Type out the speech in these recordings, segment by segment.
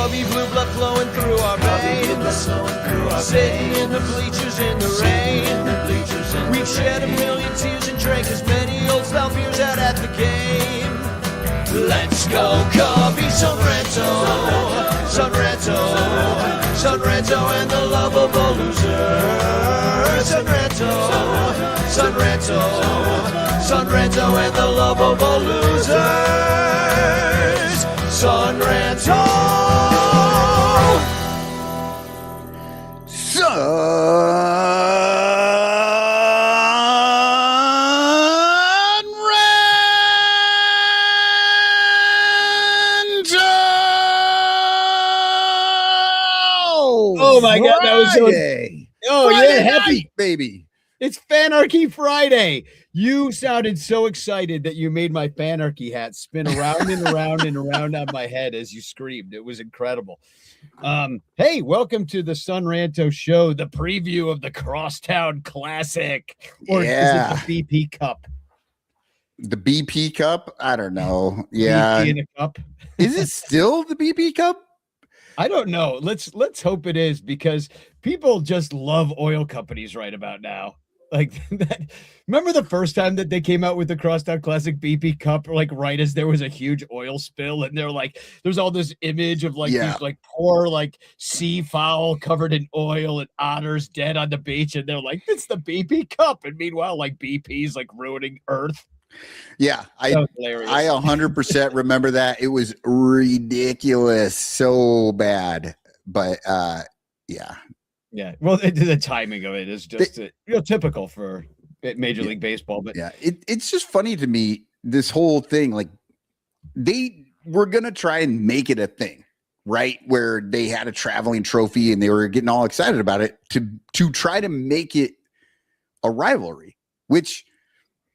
Cubby blue blood flowing through our veins. Sitting in the bleachers in the rain. We've shed a million tears and drank as many old style beers out at the game. Let's go, Cubby, Son Ranto, Son Ranto, Son Ranto and the lovable loser. Son Ranto, Son Ranto, Son Ranto and the lovable losers. Son Ranto. Oh my God, that was so. Oh Friday yeah, happy night, baby! It's Fanarchy Friday. You sounded so excited that you made my Fanarchy hat spin around and around and around on my head as you screamed. It was incredible. Hey, welcome to the Son Ranto Show, the preview of the Crosstown Classic, or is it the BP Cup? The BP Cup? I don't know. Yeah, BP in a cup. Is it still the BP Cup? I don't know. Let's hope it is, because people just love oil companies right about now. Like that. Remember the first time that they came out with the Crosstown Classic BP Cup, like right as there was a huge oil spill, and they're like, there's all this image of like these like poor like sea fowl covered in oil and otters dead on the beach, and they're like, it's the BP Cup, and meanwhile like BP's like ruining Earth. Yeah, I 100% remember that. It was ridiculous, so bad. But yeah. Well, the timing of it is just typical for Major League Baseball. But yeah, it's just funny to me, this whole thing. Like they were gonna try and make it a thing, right? Where they had a traveling trophy and they were getting all excited about it to try to make it a rivalry, which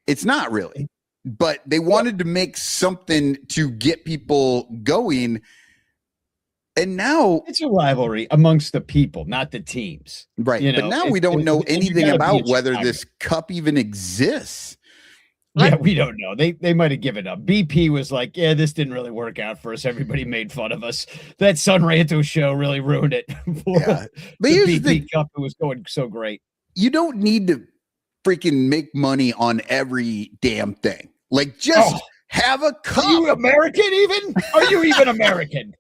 it's not really. But they wanted to make something to get people going. And now it's a rivalry amongst the people, not the teams. Right. But now we don't know anything about whether this cup even exists. Yeah, we don't know. They might have given up. BP was like, yeah, this didn't really work out for us. Everybody made fun of us. That Son Ranto show really ruined it for But the BP Cup. It was going so great. You don't need to freaking make money on every damn thing. Like, just have a cup. Are you American even? Are you even American?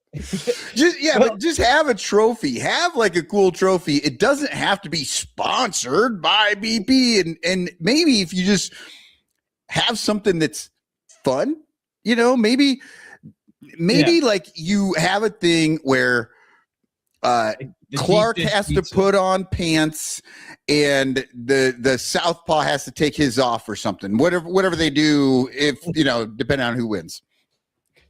Just have a trophy. Have like a cool trophy. It doesn't have to be sponsored by BP. And maybe if you just have something that's fun, maybe like you have a thing where Clark has to put on pants and the southpaw has to take his off or something. Whatever they do, if depending on who wins.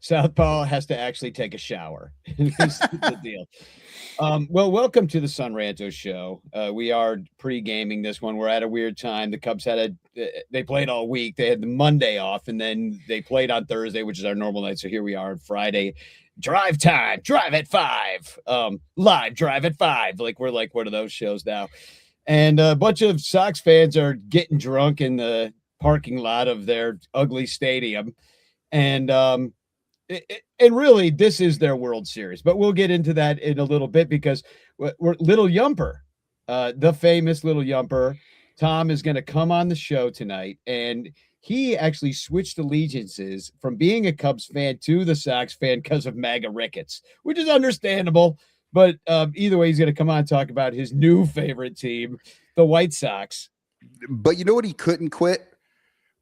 Southpaw has to actually take a shower. That's the deal. Well, welcome to the Son Ranto Show. We are pre-gaming this one. We're at a weird time. The Cubs they played all week. They had the Monday off, and then they played on Thursday, which is our normal night. So here we are on Friday. Drive time, drive at 5. Live drive at 5. We're like one of those shows now. And a bunch of Sox fans are getting drunk in the parking lot of their ugly stadium. And really, this is their World Series. But we'll get into that in a little bit, because we're Lil Yumper, the famous Lil Yumper. Tom is going to come on the show tonight, and he actually switched allegiances from being a Cubs fan to the Sox fan because of MAGA Ricketts, which is understandable. But either way, he's going to come on and talk about his new favorite team, the White Sox. But you know what he couldn't quit?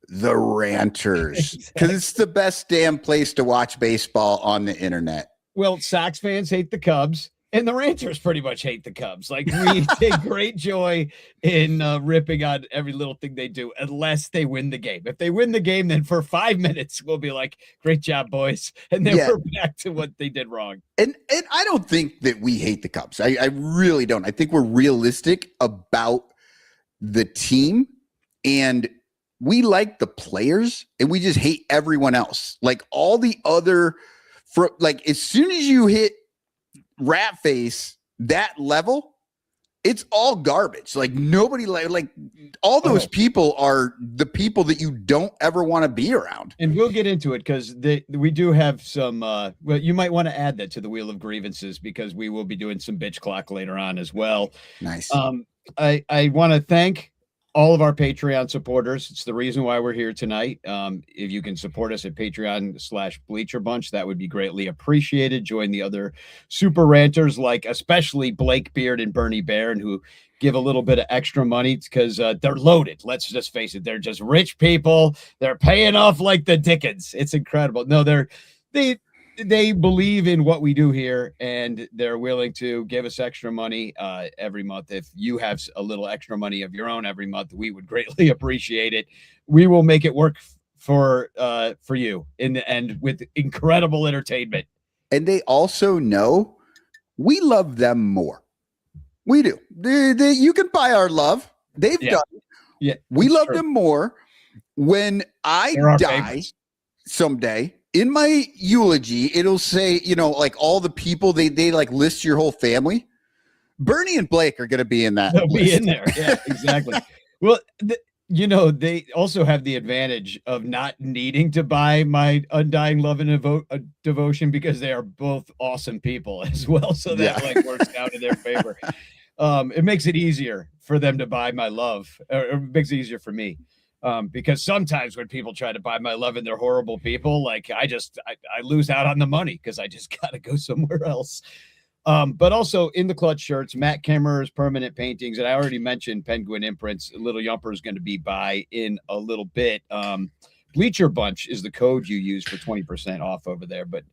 The ranters, because it's the best damn place to watch baseball on the internet. Well, Sox fans hate the Cubs, and the ranters pretty much hate the Cubs. Like, we take great joy in ripping on every little thing they do, unless they win the game. If they win the game, then for 5 minutes we'll be like, great job, boys, and then we're back to what they did wrong. And I don't think that we hate the Cubs. I really don't. I think we're realistic about the team, and we like the players, and we just hate everyone else. Like all the other, as soon as you hit rat face that level, it's all garbage. Like nobody like all those people are the people that you don't ever want to be around. And we'll get into it because we do have some well, you might want to add that to the wheel of grievances because we will be doing some bitch clock later on as well. Nice. I want to thank all of our Patreon supporters. It's the reason why we're here tonight. If you can support us at Patreon/Bleacher Bunch, that would be greatly appreciated. Join the other super ranters, like especially Blake Beard and Bernie Barron, who give a little bit of extra money because they're loaded. Let's just face it. They're just rich people. They're paying off like the Dickens. It's incredible. No, they believe in what we do here, and they're willing to give us extra money every month. If you have a little extra money of your own every month, we would greatly appreciate it. We will make it work for you in the end with incredible entertainment. And they also know we love them more. We do. You can buy our love. They've done it. Yeah, we love them more. When I die someday, in my eulogy, it'll say, like all the people they like list your whole family. Bernie and Blake are going to be in that. They'll be in there. Yeah, exactly. Well, they also have the advantage of not needing to buy my undying love and devotion because they are both awesome people as well. So that like works out in their favor. It makes it easier for them to buy my love, or it makes it easier for me. Because sometimes when people try to buy my love and they're horrible people, like I lose out on the money because I just got to go somewhere else. But also in the clutch shirts, Matt Kimmerer's permanent paintings. And I already mentioned Penguin Imprints. Lil Yumper is going to be by in a little bit. Bleacher Bunch is the code you use for 20% off over there, but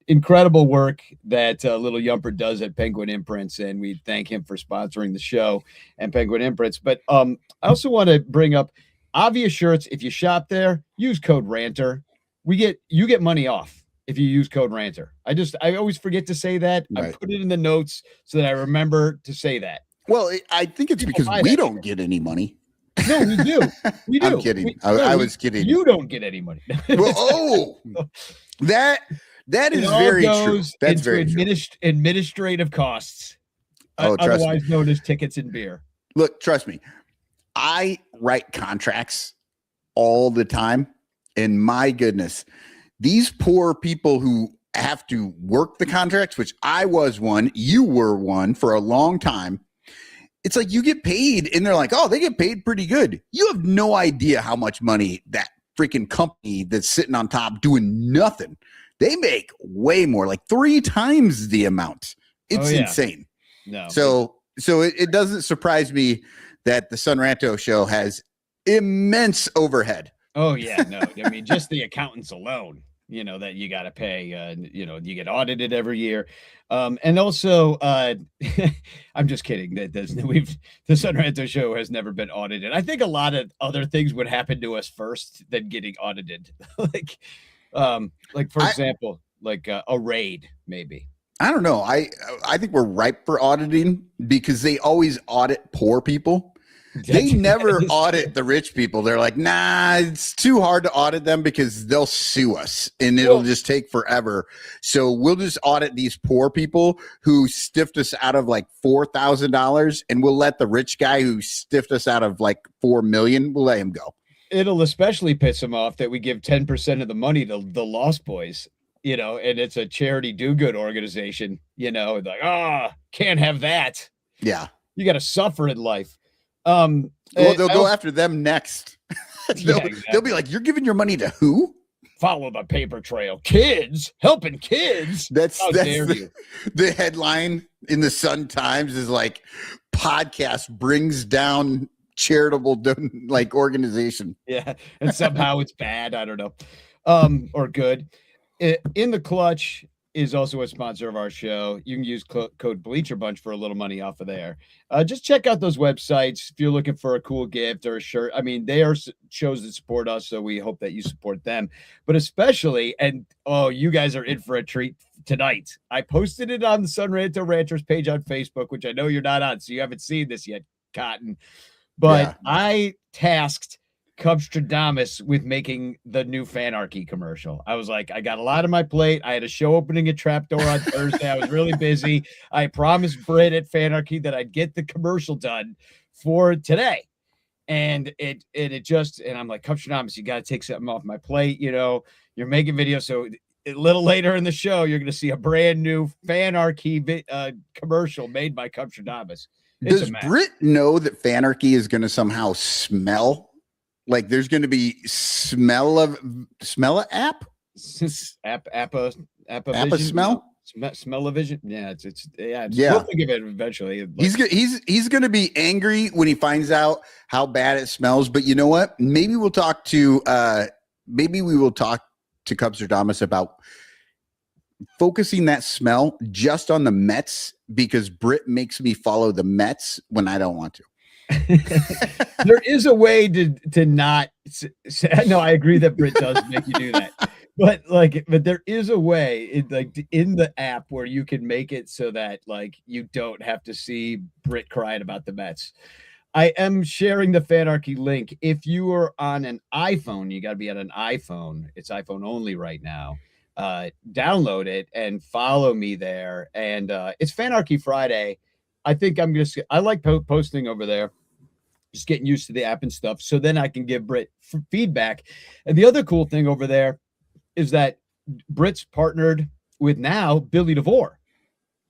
incredible work that Lil Yumper does at Penguin Imprints. And we thank him for sponsoring the show and Penguin Imprints. But I also want to bring up Obvious Shirts. If you shop there, use code Ranter. You get money off if you use code Ranter. I always forget to say that. Right. I put it in the notes so that I remember to say that. Well, I think it's because we don't get any money. No, we do. We do. I'm kidding. I was kidding. You don't get any money. Well, that is very true. That's very true. Administrative costs, otherwise known as tickets and beer. Look, trust me. I write contracts all the time, and my goodness, these poor people who have to work the contracts, which I was one, you were one for a long time. It's like you get paid, and they're like, oh, they get paid pretty good. You have no idea how much money that freaking company that's sitting on top doing nothing. They make way more, like 3 times the amount. It's insane. No. So it doesn't surprise me that the Son Ranto show has immense overhead. Oh yeah, no. I mean, just the accountants alone, that you got to pay, you get audited every year. And also, I'm just kidding. The Son Ranto show has never been audited. I think a lot of other things would happen to us first than getting audited. like for example, a raid, maybe. I don't know. I think we're ripe for auditing because they always audit poor people. They never audit the rich people. They're like, nah, it's too hard to audit them because they'll sue us and it'll just take forever. So we'll just audit these poor people who stiffed us out of like $4,000, and we'll let the rich guy who stiffed us out of like $4 million, we'll let him go. It'll especially piss them off that we give 10% of the money to the Lost Boys, and it's a charity do-good organization, like, can't have that. Yeah. You got to suffer in life. Well, they'll go after them next. They'll be like, you're giving your money to who? Follow the paper trail. Kids, helping kids. That's the headline in the Sun Times is like, podcast brings down charitable organization. Yeah. And somehow it's bad. I don't know. Or good. In the Clutch is also a sponsor of our show. You can use code Bleacher Bunch for a little money off of there. Just check out those websites if you're looking for a cool gift or a shirt. I mean, they are shows that support us, so we hope that you support them. But especially, you guys are in for a treat tonight. I posted it on the Son Ranto Ranchers page on Facebook, which I know you're not on, so you haven't seen this yet, Cotton. But I tasked Cubstradamus with making the new Fanarchy commercial. I was like, I got a lot on my plate. I had a show opening a Trapdoor on Thursday. I was really busy. I promised Britt at Fanarchy that I'd get the commercial done for today. And I'm like, Cubstradamus, you got to take something off my plate. You know, you're making videos. So a little later in the show, you're going to see a brand new Fanarchy commercial made by Cubstradamus. Does Britt know that Fanarchy is going to somehow smell? Like there's going to be smell of app smell smell-o-vision. Yeah, we'll think of it eventually. He's going to be angry when he finds out how bad it smells. But you know what? Maybe we will talk to Cubstradamus about focusing that smell just on the Mets, because Britt makes me follow the Mets when I don't want to. There is a way to not say, no, I agree that Britt does make you do that, but there is a way in the app where you can make it so that like you don't have to see Britt crying about the Mets. I am sharing the Fanarchy link. If you are on an iPhone, you got to be on an iPhone. It's iPhone only right now. Download it and follow me there. And it's Fanarchy Friday. I think I like posting over there, just getting used to the app and stuff. So then I can give Britt feedback. And the other cool thing over there is that Britt's partnered with now Billy DeVore.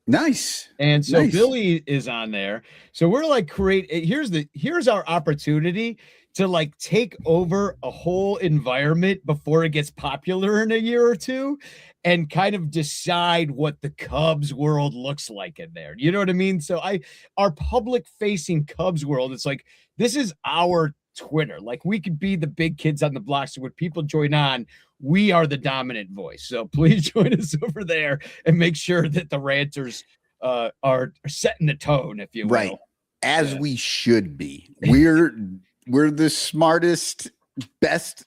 Nice. And so Billy is on there. So we're like here's our opportunity to like take over a whole environment before it gets popular in a year or two and kind of decide what the Cubs world looks like in there. You know what I mean? So our public facing Cubs world, it's like, this is our Twitter. Like we could be the big kids on the block. So when people join on, we are the dominant voice. So please join us over there and make sure that the ranters are setting the tone, if you will. Right. As we should be. We're the smartest, best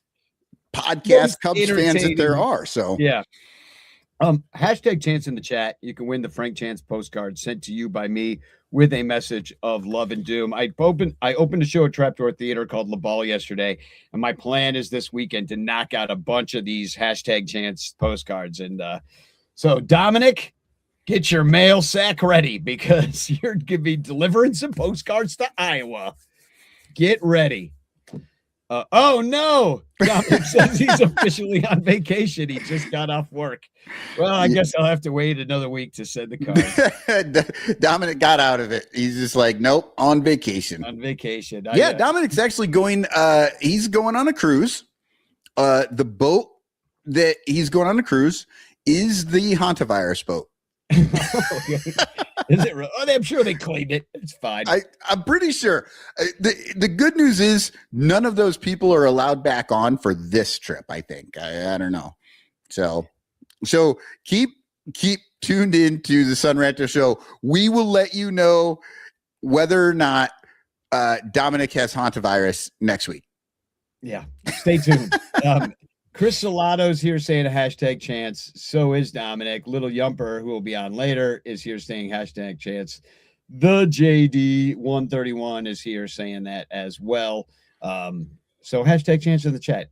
podcast Cubs fans that there are. So yeah. Hashtag Chance in the chat. You can win the Frank Chance postcard sent to you by me with a message of love and doom. I opened a show at Trapdoor Theater called La Ball yesterday, and my plan is this weekend to knock out a bunch of these hashtag Chance postcards. And so Dominic, get your mail sack ready because you're going to be delivering some postcards to Iowa. Get ready. Oh no, Dominic says he's officially on vacation. He just got off work. Well, I guess I'll have to wait another week to send the card. Dominic got out of it. He's just like, nope, on vacation. Dominic's actually going, he's going on a cruise. The boat that he's going on a cruise is the hantavirus boat. Is it real? Oh, I'm sure they cleaned it. It's fine. I'm pretty sure. The good news is none of those people are allowed back on for this trip. I think. I don't know. So keep tuned into the Sun Ranto show. We will let you know whether or not Dominic has hantavirus next week. Yeah, stay tuned. Chris Salato's here saying a hashtag Chance. So is Dominic. Lil Yumper, who will be on later, is here saying hashtag Chance. The JD 131 is here saying that as well. So hashtag Chance in the chat.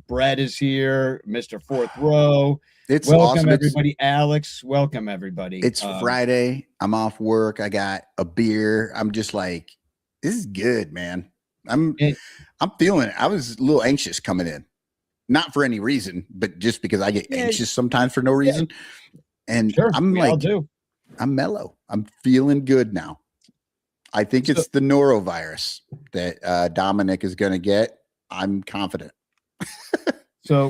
Brad is here. Mr. Fourth Row. It's welcome awesome. Everybody. Alex, welcome everybody. It's Friday. I'm off work. I got a beer. I'm just like, this is good, man. I'm feeling it. I was a little anxious coming in. Not for any reason, but just because I get anxious sometimes for no reason. And sure, I'm like, I'm mellow. I'm feeling good now. I think it's the norovirus that Dominic is going to get. I'm confident. So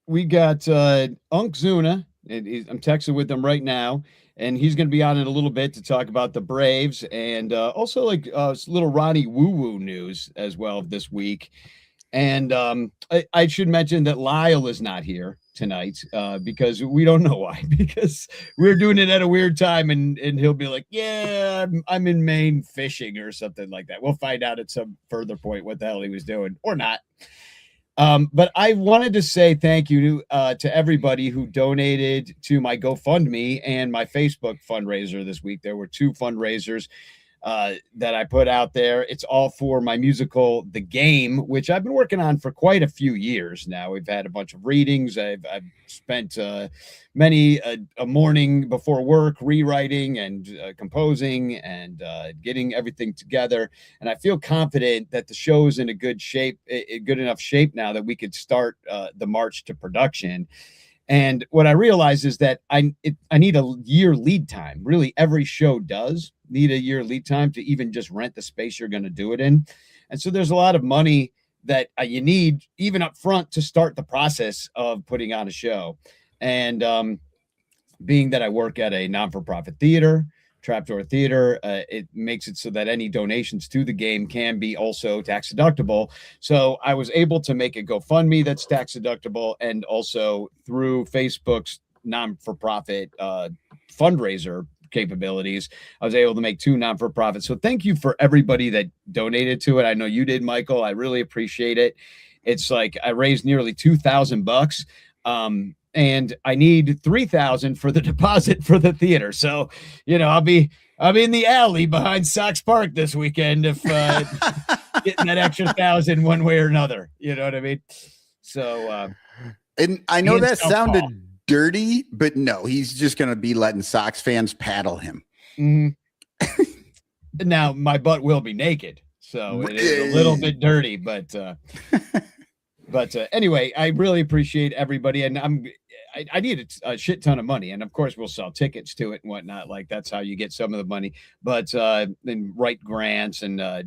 we got Unkzuna. I'm texting with him right now, and he's going to be on in a little bit to talk about the Braves and also like little Ronnie Woo Woo news as well this week. And I should mention that Lyle is not here tonight because we don't know why, because we're doing it at a weird time and he'll be like, yeah, I'm in Maine fishing or something like that. We'll find out at some further point what the hell he was doing or not. But I wanted to say thank you to everybody who donated to my GoFundMe and my Facebook fundraiser this week. There were two fundraisers. that I put out there. It's all for my musical, The Game, which I've been working on for quite a few years now. We've had a bunch of readings. I've spent many a morning before work rewriting and composing and getting everything together. And I feel confident that the show is in a good shape, good enough shape now that we could start the march to production. And what I realized is that I need a year lead time. Really, every show does need a year lead time to even just rent the space you're going to do it in. And so there's a lot of money that you need even up front to start the process of putting on a show. And being that I work at a non-for-profit theater, Trapdoor Theater, it makes it so that any donations to the game can be also tax deductible. So I was able to make a GoFundMe that's tax deductible, and also through Facebook's non-for-profit fundraiser capabilities, I was able to make 2 non-for-profits. So thank you for everybody that donated to it. I know you did, Michael. I really appreciate it. It's like I raised nearly $2,000. And I need 3,000 for the deposit for the theater. So, I'll be in the alley behind Sox Park this weekend if getting that extra 1,000 one way or another. You know what I mean? So, and I know that sounded dirty, but no, he's just going to be letting Sox fans paddle him. Mm-hmm. Now my butt will be naked, so it is a little bit dirty, but anyway, I really appreciate everybody, and I need a shit ton of money, and of course we'll sell tickets to it and whatnot. Like that's how you get some of the money. But then write grants, and I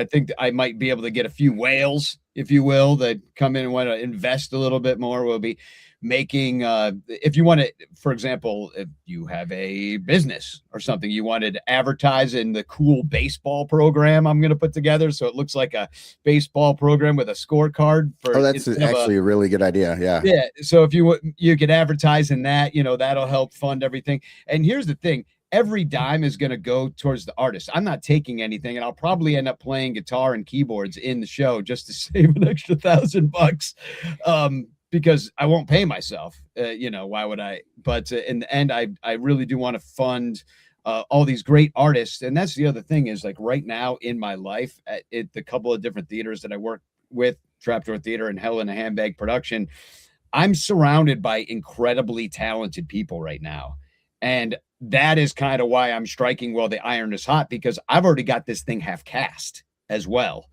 think I might be able to get a few whales, if you will, that come in and want to invest a little bit more. We'll be making if you want to, for example, if you have a business or something you wanted to advertise in the cool baseball program I'm going to put together, so it looks like a baseball program with a scorecard for that's actually a really good idea. Yeah, so if you could advertise in that, that'll help fund everything. And here's the thing, every dime is going to go towards the artist. I'm not taking anything, and I'll probably end up playing guitar and keyboards in the show just to save an extra $1,000 because I won't pay myself. Why would I? But in the end, I really do want to fund all these great artists. And that's the other thing is, like, right now in my life at the couple of different theaters that I work with, Trapdoor Theater and Hell in a Handbag Production, I'm surrounded by incredibly talented people right now. And that is kind of why I'm striking while the iron is hot, because I've already got this thing half cast as well.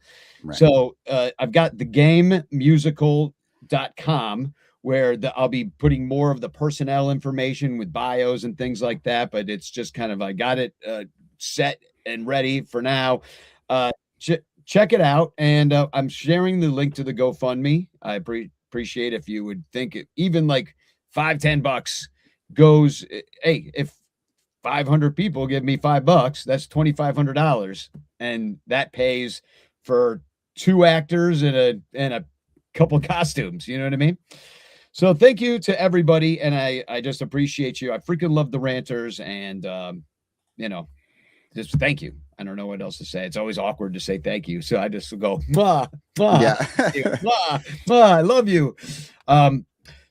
Right. So I've got the game musical.com where I'll be putting more of the personnel information with bios and things like that. But it's just kind of, I got it set and ready for now. Check it out. And I'm sharing the link to the GoFundMe. I appreciate if you would think it, even like $5-10 goes. Hey, if 500 people give me $5, that's $2,500, and that pays for 2 actors and a couple of costumes. You know what I mean? So thank you to everybody, and I just appreciate you. I freaking love the ranters, and just thank you. I don't know what else to say. It's always awkward to say thank you, so I just go, ma, yeah, ma, I love you.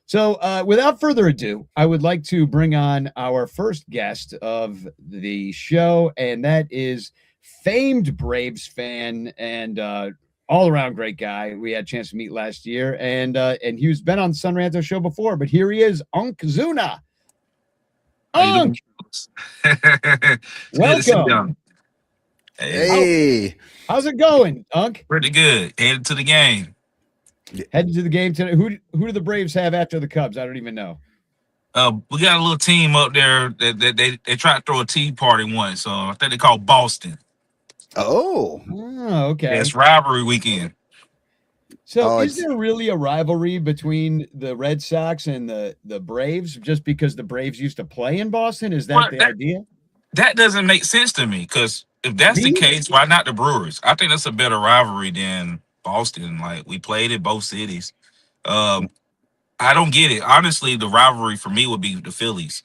So without further ado, I would like to bring on our first guest of the show, and that is famed Braves fan and all-around great guy. We had a chance to meet last year, and he's been on the Sun Ranto show before, but here he is, Unkzuna. Unk! Welcome. Hey. How's it going, Unk? Pretty good. Headed to the game. Headed to the game today. Who do the Braves have after the Cubs? I don't even know. We got a little team up there that they tried to throw a tea party once. So I think they call Boston. Oh, okay. Yeah, it's rivalry weekend. So is there really a rivalry between the Red Sox and the Braves just because the Braves used to play in Boston? Is that the idea? That doesn't make sense to me, because if that's the case, why not the Brewers? I think that's a better rivalry than Boston. Like, we played in both cities. I don't get it. Honestly, the rivalry for me would be the Phillies.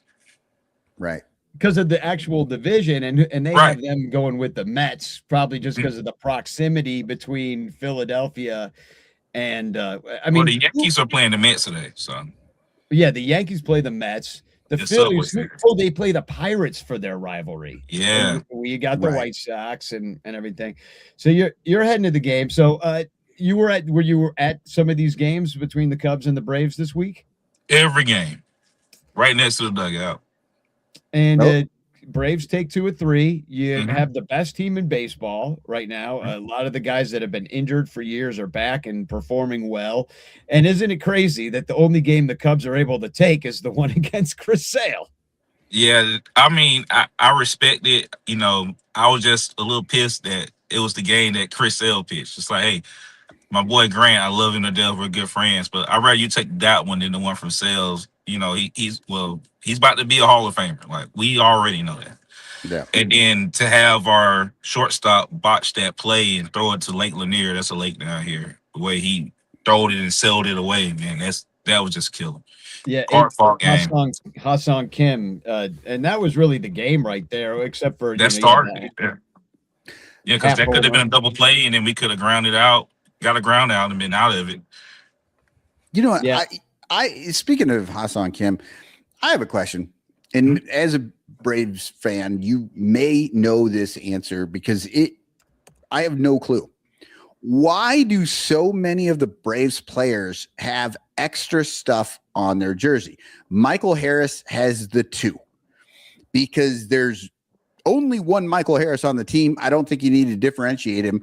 Right. Because of the actual division, and they have them going with the Mets, probably just because of the proximity between Philadelphia and the Yankees are playing the Mets today. So yeah, the Yankees play the Mets. The The Subway Phillies. Series. Oh, they play the Pirates for their rivalry. Yeah. And we got the Right. White Sox and everything. So you're heading to the game. So you were at some of these games between the Cubs and the Braves this week? Every game. Right next to the dugout. And Nope. Braves take 2 or 3. You Mhm. have the best team in baseball right now. A lot of the guys that have been injured for years are back and performing well. And isn't it crazy that the only game the Cubs are able to take is the one against Chris Sale? Yeah, I mean, I respect it. You know, I was just a little pissed that it was the game that Chris Sale pitched. It's like, hey, my boy Grant, I love him to death. We're good friends, but I'd rather you take that one than the one from Sales. You know, he's about to be a Hall of Famer. Like, we already know that. Yeah. And then to have our shortstop botch that play and throw it to Lake Lanier, that's a lake down here. The way he throwed it and sailed it away, man, that was just killer. Yeah, Hard fought game. Ha-Sung Kim, and that was really the game right there, except for That started it there. Yeah, because that could have been a double play, and then we could have grounded out, got a ground out, and been out of it. You know what? Yeah. I speaking of Hassan Kim, I have a question. And as a Braves fan, you may know this answer because I have no clue. Why do so many of the Braves players have extra stuff on their jersey? Michael Harris has the 2 because there's only one Michael Harris on the team. I don't think you need to differentiate him.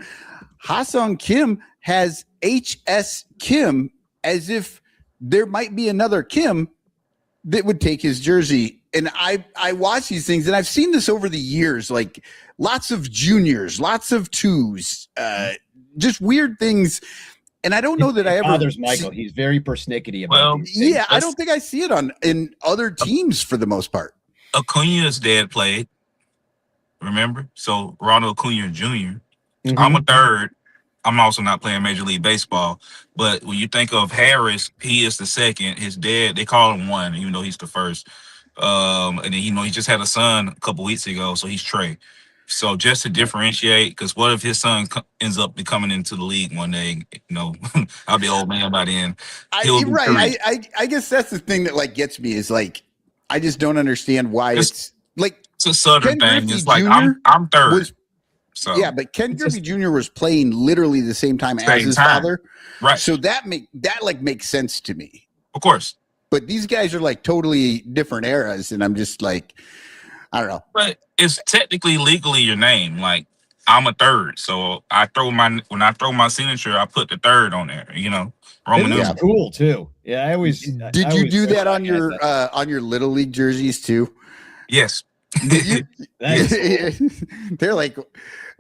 Ha-Sung Kim has HS Kim as if there might be another Kim that would take his jersey. And I watch these things, and I've seen this over the years, like lots of juniors, lots of 2s, just weird things. And I don't know that I ever bothers Michael. He's very persnickety about Well, these things. Yeah, I don't think I see it in other teams for the most part. Acuna's dad played, remember? So Ronald Acuna Jr. Mhm. I'm a third. I'm also not playing Major League Baseball. But when you think of Harris, he is the second. His dad, they call him 1, even though he's the first. And then, he just had a son a couple weeks ago, so he's Trey. So just to differentiate, because what if his son ends up coming into the league one day? I'll be old man by then. I guess that's the thing that like gets me is like I just don't understand why it's like It's a Southern Ken thing. Griffey It's like Jr. I'm third. Yeah, but Ken Griffey Jr. was playing literally the same time as his father, right? So that makes sense to me. Of course. But these guys are like totally different eras, and I'm just like, I don't know. But it's technically legally your name. Like, I'm a third, so when I throw my signature, I put the third on there. Roman It numerals. was cool too. Yeah, I always Did you do that on your Little League jerseys too? Yes. They're like,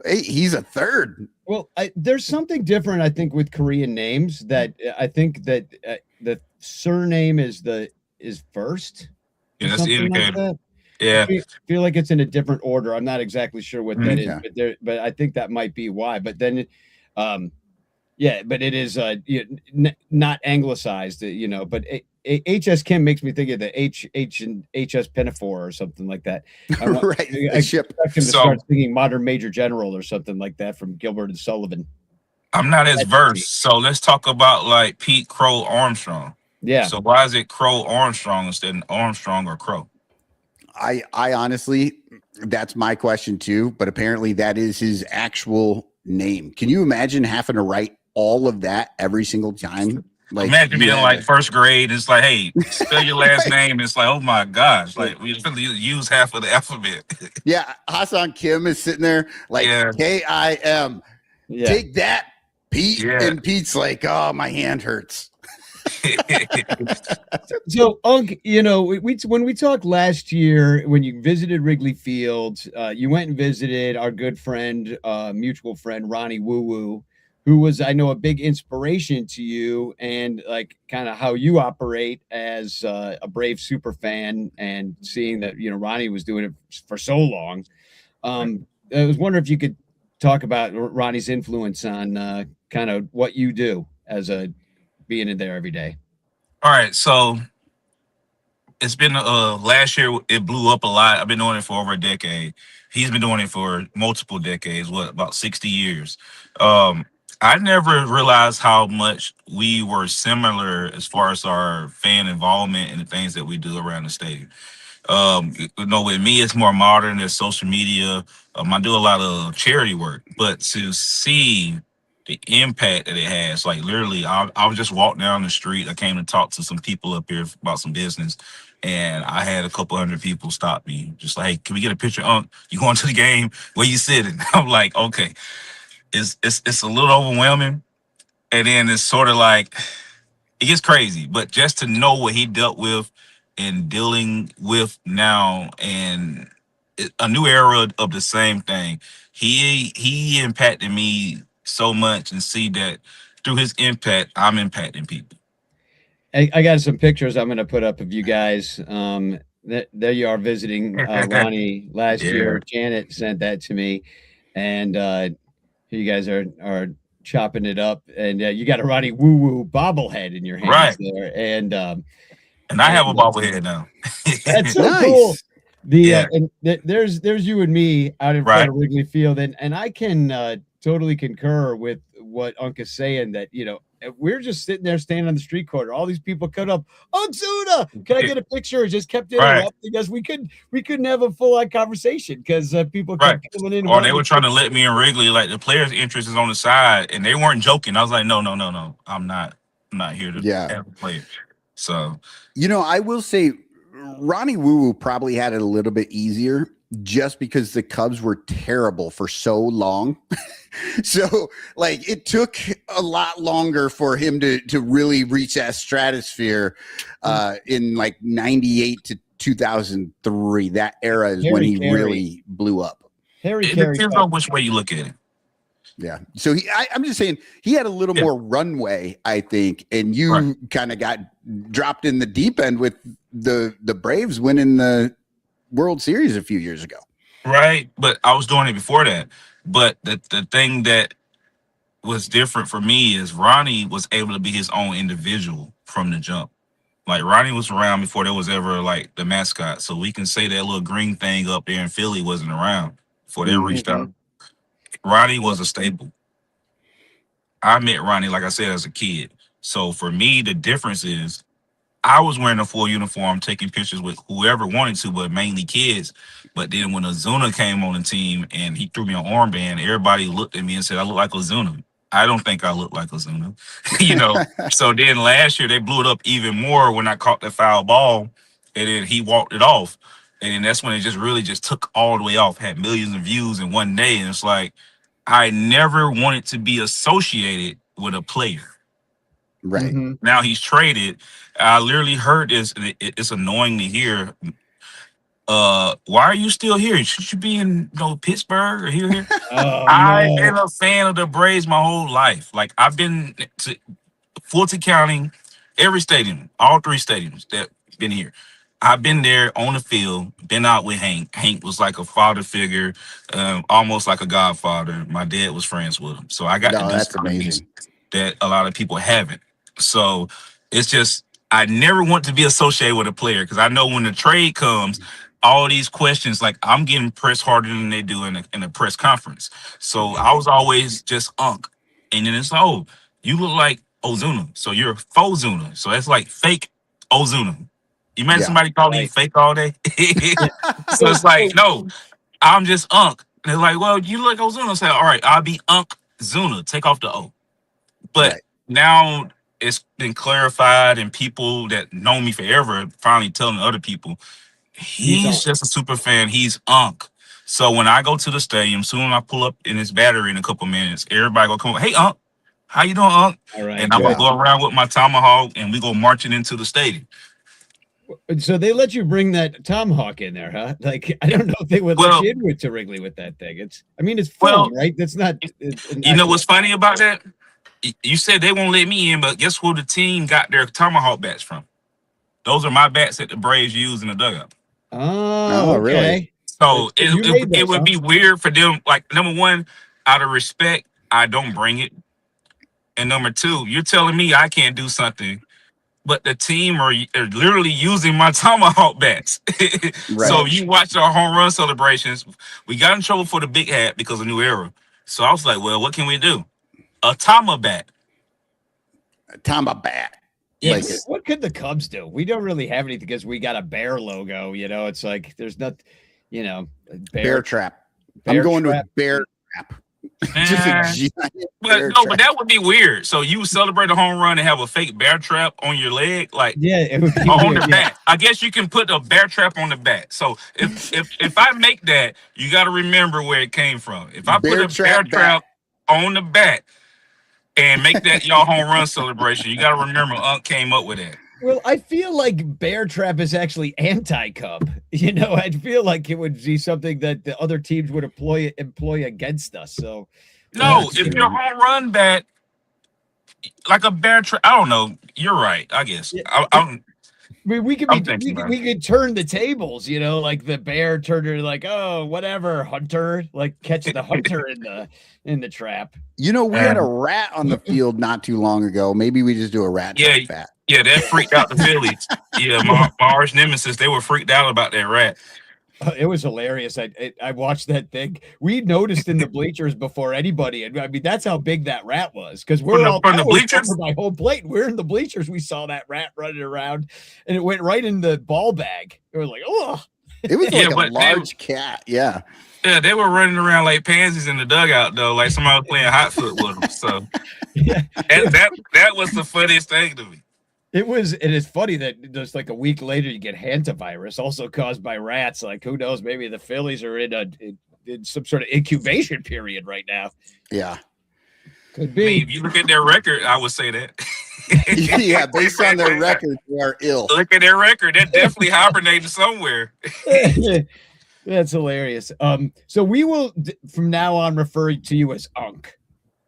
hey, he's a third. Well, there's something different, I think, with Korean names that I think that the surname is first. Yeah, that's the indicator. Like Yeah, I feel like it's in a different order. I'm not exactly sure what that is, Yeah. but I think that might be why. But then, but it is not anglicized, But HS Kim makes me think of the H and HS Pinafore or something like that. I Ship. expect him to start singing Modern Major General or something like that from Gilbert and Sullivan. I'm not as versed, so let's talk about like Pete Crow Armstrong. Yeah. So why is it Crow Armstrong instead of Armstrong or Crow? I honestly, that's my question too. But apparently, that is his actual name. Can you imagine having to write all of that every single time? Like, imagine being like first grade. It's like, hey, spell your last name. It's like, oh my gosh, like we really use half of the alphabet. Yeah, Ha-Sung Kim is sitting there like Kim. Yeah. Take that, Pete. Yeah. And Pete's like, oh, my hand hurts. So, when we talked last year, when you visited Wrigley Field, you went and visited our good friend, mutual friend, Ronnie Woo Woo, who was, I know, a big inspiration to you and like kind of how you operate as a Brave super fan, and seeing that, Ronnie was doing it for so long. I was wondering if you could talk about Ronnie's influence on kind of what you do as being in there every day. All right, so it's been last year it blew up a lot. I've been doing it for over a decade. He's been doing it for multiple decades, about 60 years. I never realized how much we were similar as far as our fan involvement and the things that we do around the stadium. With me, it's more modern. There's social media. I do a lot of charity work, but to see the impact that it has, like literally, I was just walking down the street. I came to talk to some people up here about some business, and I had a couple hundred people stop me, just like, "Hey, can we get a picture? You going to the game? Where you sitting?" I'm like, "Okay." It's a little overwhelming, and then it's sort of like it gets crazy. But just to know what he dealt with and dealing with now, and a new era of the same thing, he impacted me so much, and see that through his impact, I'm impacting people. I got some pictures I'm going to put up of you guys. There you are visiting Ronnie last Yeah. year. Janet sent that to me, and you guys are chopping it up, and you got a Ronnie Woo Woo bobblehead in your hands Right. there, and And I have a bobblehead now. that's so Nice. cool. Yeah. And there's you and me out in Right. front of Wrigley Field, and I can totally concur with what Unc is saying, that we're just sitting there standing on the street corner. All these people cut up, Unkzuna, can I get a picture? It just kept Right. interrupting us. We couldn't have a full on conversation because people Right. kept coming in. Or they were trying to let me in Wrigley, like the players' interest is on the side, and they weren't joking. I was like, no. I'm not here to have a player. So I will say Ronnie Woo Woo probably had it a little bit easier just because the Cubs were terrible for so long. So like it took a lot longer for him to really reach that stratosphere in like 98 to 2003. That era is when he really blew up. Harry it Carey. depends on which way you look at it. Yeah. So I'm just saying he had a little more runway, I think, and you kind of got dropped in the deep end with the Braves winning the World Series a few years ago. Right. But I was doing it before that. But the thing that was different for me is Ronnie was able to be his own individual from the jump. Like Ronnie was around before there was ever like the mascot. So we can say that little green thing up there in Philly wasn't around before they reached out. Ronnie was a staple. I met Ronnie, like I said, as a kid. So for me, the difference is I was wearing a full uniform, taking pictures with whoever wanted to, but mainly kids. But then when Unkzuna came on the team and he threw me an armband, everybody looked at me and said, I look like Unkzuna. I don't think I look like Unkzuna. So then last year they blew it up even more when I caught the foul ball, and then he walked it off. And then that's when it just really just took all the way off, had millions of views in one day. And it's like, I never wanted to be associated with a player. Right. Now he's traded. I literally heard this. It's annoying to hear. Why are you still here? Should you be in Pittsburgh or here? I've been a fan of the Braves my whole life. Like I've been to Fulton County, every stadium, all three stadiums that been here. I've been there on the field, been out with Hank. Hank was like a father figure, almost like a godfather. My dad was friends with him. So I got to do that's something amazing that a lot of people haven't. So it's just, I never want to be associated with a player because I know when the trade comes, all these questions, like I'm getting pressed harder than they do in a press conference. So I was always just Unc. And then it's like, oh, you look like Unkzuna. So you're a faux Zuna. So that's like fake Unkzuna. You imagine somebody calling you fake all day? So it's like, no, I'm just Unc. And they're like, well, you look like Unkzuna. I say, all right, I'll be Unkzuna. Take off the O. But now it's been clarified, and people that know me forever finally telling other people, he's just a super fan. He's Unc. So when I go to the stadium, soon I pull up in his battery in a couple minutes, everybody gonna come, hey, Unc, how you doing, Unc? All right, and I'm gonna go around with my tomahawk, and we go marching into the stadium. So they let you bring that tomahawk in there, huh? Like, I don't know if they would let you in to Wrigley with that thing. It's film, right? That's not. You know what's funny about that? You said they won't let me in, but guess who the team got their tomahawk bats from? Those are my bats that the Braves use in the dugout. Oh, okay. Really? So it would be weird for them. Like, number one, out of respect, I don't bring it. And number two, you're telling me I can't do something, but the team are literally using my tomahawk bats. So you watch our home run celebrations. We got in trouble for the big hat because of New Era. So I was like, well, what can we do? Tama bat. Tama bat. Yes. Like What could the Cubs do? We don't really have anything because we got a bear logo. It's like there's not, bear trap. bear I'm going trap. with bear trap. Just a giant bear But trap. that would be weird. So you would celebrate a home run and have a fake bear trap on your leg, like Yeah, it would be on weird, the bat. I guess you can put a bear trap on the bat. So if I make that, you got to remember where it came from. If I Bear put a bear trap trap on the bat and make that y'all home run celebration, you got to remember Unc came up with that. Well, I feel like bear trap is actually anti-Cub. I feel like it would be something that the other teams would employ against us. So No, if your home run bat, like a bear trap, I don't know. You're right. I guess. Yeah. I'm we could thinking about we could turn the tables, like the bear turned her like, oh, whatever, hunter, like catch the hunter in the trap. We had a rat on the field not too long ago. Maybe we just do a rat trap bat. Yeah, that freaked out the Phillies. Yeah, my arch nemesis, they were freaked out about that rat. It was hilarious. I watched that thing. We noticed in the bleachers before anybody. And I mean, that's how big that rat was. Because we're all from the bleachers by home plate. We're in the bleachers. We saw that rat running around, and it went right in the ball bag. It was like, oh, it was like a large cat. Yeah. Yeah, they were running around like pansies in the dugout though, like somebody was playing hot foot with them. So yeah, that was the funniest thing to me. It is funny that just like a week later you get hantavirus, also caused by rats. Like, who knows? Maybe the Phillies are in some sort of incubation period right now. Yeah, could be. I mean, if you look at their record, I would say that. Yeah, based on their record, they are ill. Look at their record; they're definitely hibernating somewhere. That's hilarious. So we will from now on refer to you as Unk.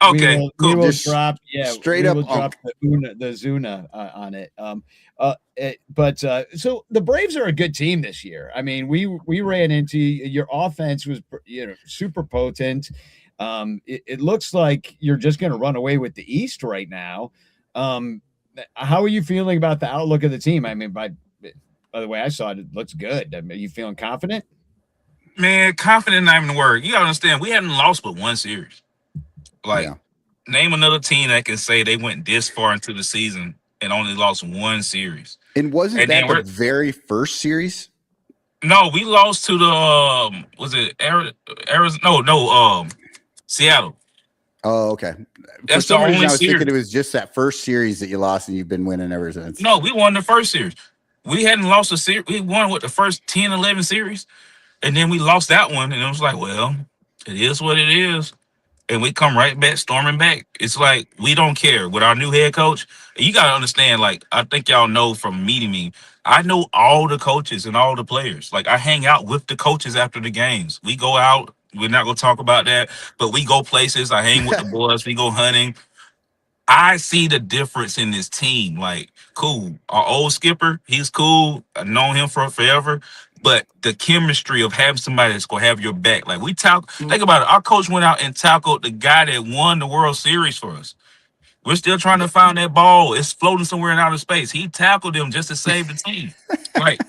Okay, cool. We will Just drop, straight up drop the Zuna on it. So the Braves are a good team this year. I mean, we ran into your offense was super potent. It looks like you're just going to run away with the East right now. How are you feeling about the outlook of the team? I mean, by the way I saw it, it looks good. I mean, are you feeling confident? Man, confident not even the word. You gotta understand, we hadn't lost but one series. Like, name another team that can say they went this far into the season and only lost one series. And wasn't that the very first series? No, we lost to the was it Arizona? No, Seattle. Oh, okay. That's For some the reason, only I was series. thinking it was just that first series that you lost and you've been winning ever since. No, we won the first series. We hadn't lost a series. We won with the first 10, 11 series. And then we lost that one. And it was like, well, it is what it is. And we come right back, storming back. It's like, we don't care. With our new head coach, you got to understand, like, I think y'all know from meeting me, I know all the coaches and all the players. Like, I hang out with the coaches after the games. We go out. We're not going to talk about that. But we go places. I hang with the boys. We go hunting. I see the difference in this team. Like, cool. Our old skipper, he's cool. I've known him for forever. But the chemistry of having somebody that's going to have your back. Like, think about it. Our coach went out and tackled the guy that won the World Series for us. We're still trying to find that ball. It's floating somewhere in outer space. He tackled him just to save the team. Like,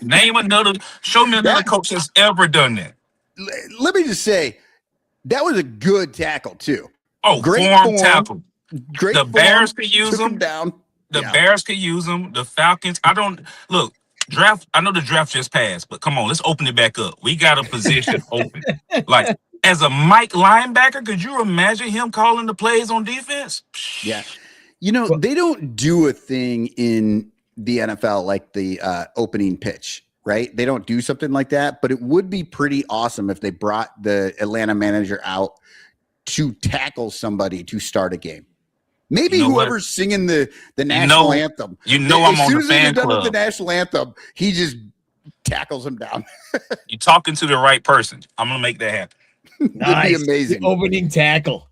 show me another coach that's ever done that. Let me just say, that was a good tackle, too. Oh, great form tackle. Great the form, Bears could use them. Down. The Bears could use them. The Falcons. Draft. I know the draft just passed, but come on, let's open it back up. We got a position open. Like, as a Mike linebacker, could you imagine him calling the plays on defense? Yeah. They don't do a thing in the NFL like the opening pitch, right? They don't do something like that, but it would be pretty awesome if they brought the Atlanta manager out to tackle somebody to start a game. Maybe whoever's singing the national anthem. I'm on the fan club. As soon as they get done with the national anthem, he just tackles him down. You're talking to the right person. I'm going to make that happen. Nice. That'd be amazing. The opening tackle.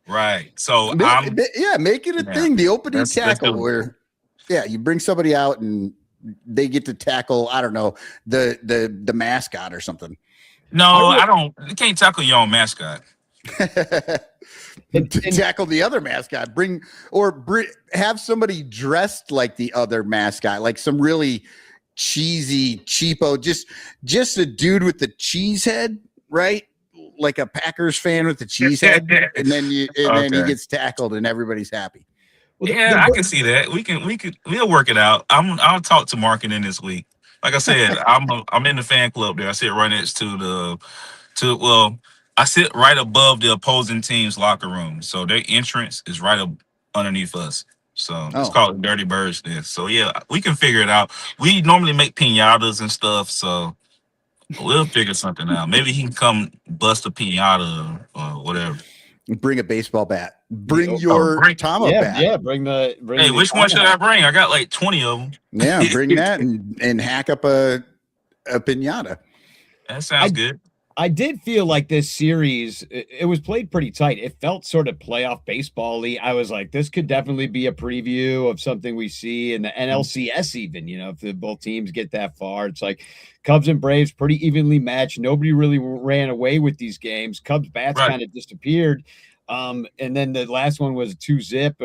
Right. So, make it a thing. The opening tackle where, you bring somebody out and they get to tackle, I don't know, the mascot or something. No, I don't. You can't tackle your own mascot. To tackle the other mascot, have somebody dressed like the other mascot, like some really cheesy cheapo, just a dude with the cheese head, right? like a Packers fan with the cheese head, and then he gets tackled and everybody's happy. Well, I can see that. We'll work it out. I'll talk to marketing this week. Like I said, I'm in the fan club there. I sit right next to I sit right above the opposing team's locker room. So their entrance is right up underneath us. So it's called Dirty Birds there. So yeah, we can figure it out. We normally make piñatas and stuff, so we'll figure something out. Maybe he can come bust a piñata or whatever. Bring a baseball bat. Bring your Tama bat. Yeah, bring Hey, which one should I bring? I got like 20 of them. Yeah, bring that and hack up a piñata. That sounds good. I did feel like this series, it was played pretty tight. It felt sort of playoff baseball-y. I was like, this could definitely be a preview of something we see in the NLCS even, if both teams get that far. It's like Cubs and Braves pretty evenly matched. Nobody really ran away with these games. Cubs bats kind of disappeared. And then the last one was 2-zip.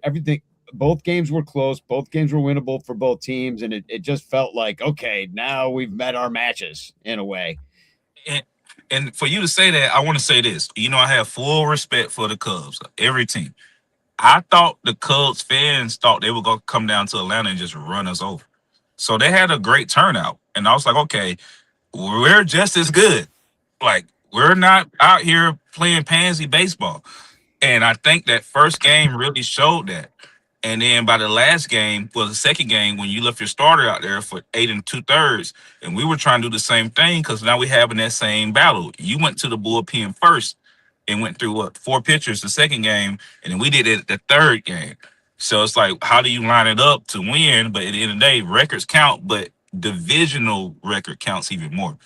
Everything, both games were close. Both games were winnable for both teams. And it just felt like, okay, now we've met our matches in a way. And for you to say that, I want to say this. I have full respect for the Cubs, every team. I thought the Cubs fans thought they were going to come down to Atlanta and just run us over. So they had a great turnout. And I was like, okay, we're just as good. Like, we're not out here playing pansy baseball. And I think that first game really showed that. And then by the last game, the second game, when you left your starter out there for 8 2/3, and we were trying to do the same thing because now we're having that same battle. You went to the bullpen first and went through 4 pitchers the second game, and then we did it the third game. So it's like, how do you line it up to win? But at the end of the day, records count, but divisional record counts even more.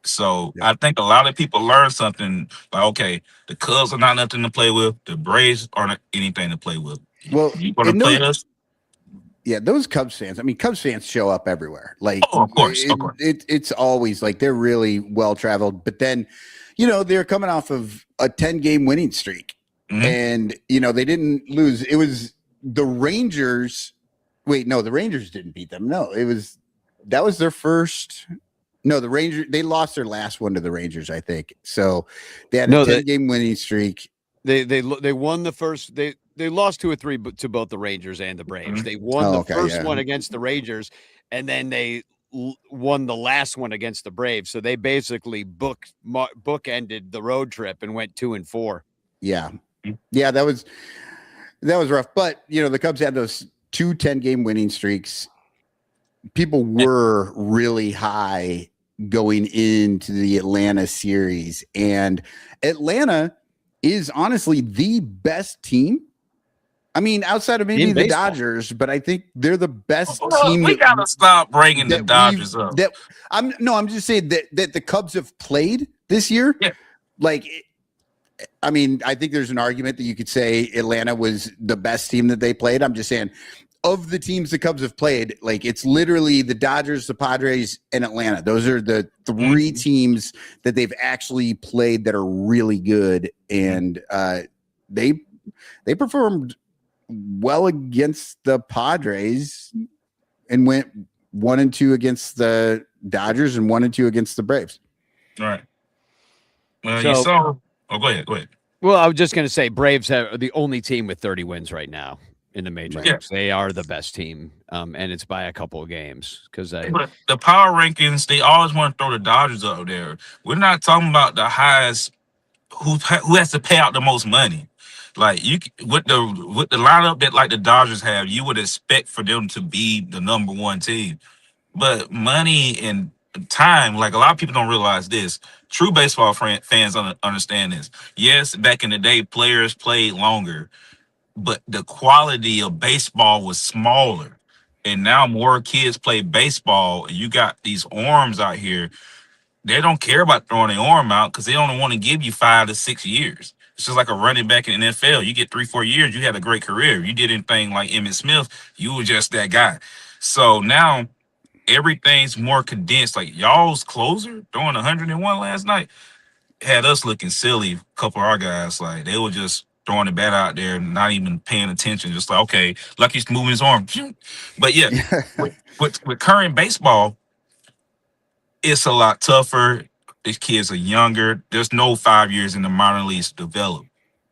So I think a lot of people learn something like, okay, the Cubs are not nothing to play with. The Braves aren't anything to play with. Well, you want to play us? Yeah, those Cubs fans. I mean, Cubs fans show up everywhere. Like, of course. It's always like they're really well traveled. But then, they're coming off of a 10-game winning streak, and they didn't lose. It was the Rangers. Wait, no, the Rangers didn't beat them. No, that was their first. No, the Rangers. They lost their last one to the Rangers, I think. So they had a 10-game winning streak. They won the first. They lost 2 or 3 to both the Rangers and the Braves. They won the first one against the Rangers, and then they won the last one against the Braves. So they basically bookended the road trip and went 2-4. Yeah, that was rough. But the Cubs had those 2 10-game winning streaks. People were really high going into the Atlanta series, and Atlanta is honestly the best team. I mean, outside of maybe the Dodgers, but I think they're the best team. We gotta stop bringing the Dodgers up. I'm just saying that the Cubs have played this year. Yeah. Like, I mean, I think there's an argument that you could say Atlanta was the best team that they played. I'm just saying, of the teams the Cubs have played, like, it's literally the Dodgers, the Padres, and Atlanta. Those are the 3 teams that they've actually played that are really good, and they performed well against the Padres and went 1-2 against the Dodgers and 1-2 against the Braves. All right. Well, you saw. Oh, go ahead. Well, I was just going to say Braves are the only team with 30 wins right now in the major leagues. They are the best team, and it's by a couple of games because the power rankings, they always want to throw the Dodgers up there. We're not talking about the highest who has to pay out the most money. Like, you with the lineup that like the Dodgers have, you would expect for them to be the number 1 team. But money and time, like, a lot of people don't realize this. True baseball fans understand this. Yes, back in the day, players played longer, but the quality of baseball was smaller. And now more kids play baseball, and you got these arms out here. They don't care about throwing their arm out because they don't want to give you 5 to 6 years. It's just like a running back in the NFL. You get 3-4 years, you had a great career. You did anything like Emmitt Smith, you were just that guy. So now everything's more condensed. Like, y'all's closer throwing 101 last night had us looking silly. A couple of our guys, like, they were just throwing the bat out there, not even paying attention. Just like, okay, like he's moving his arm. But yeah, with current baseball, it's a lot tougher. These kids are younger. There's no 5 years in the minor leagues to develop.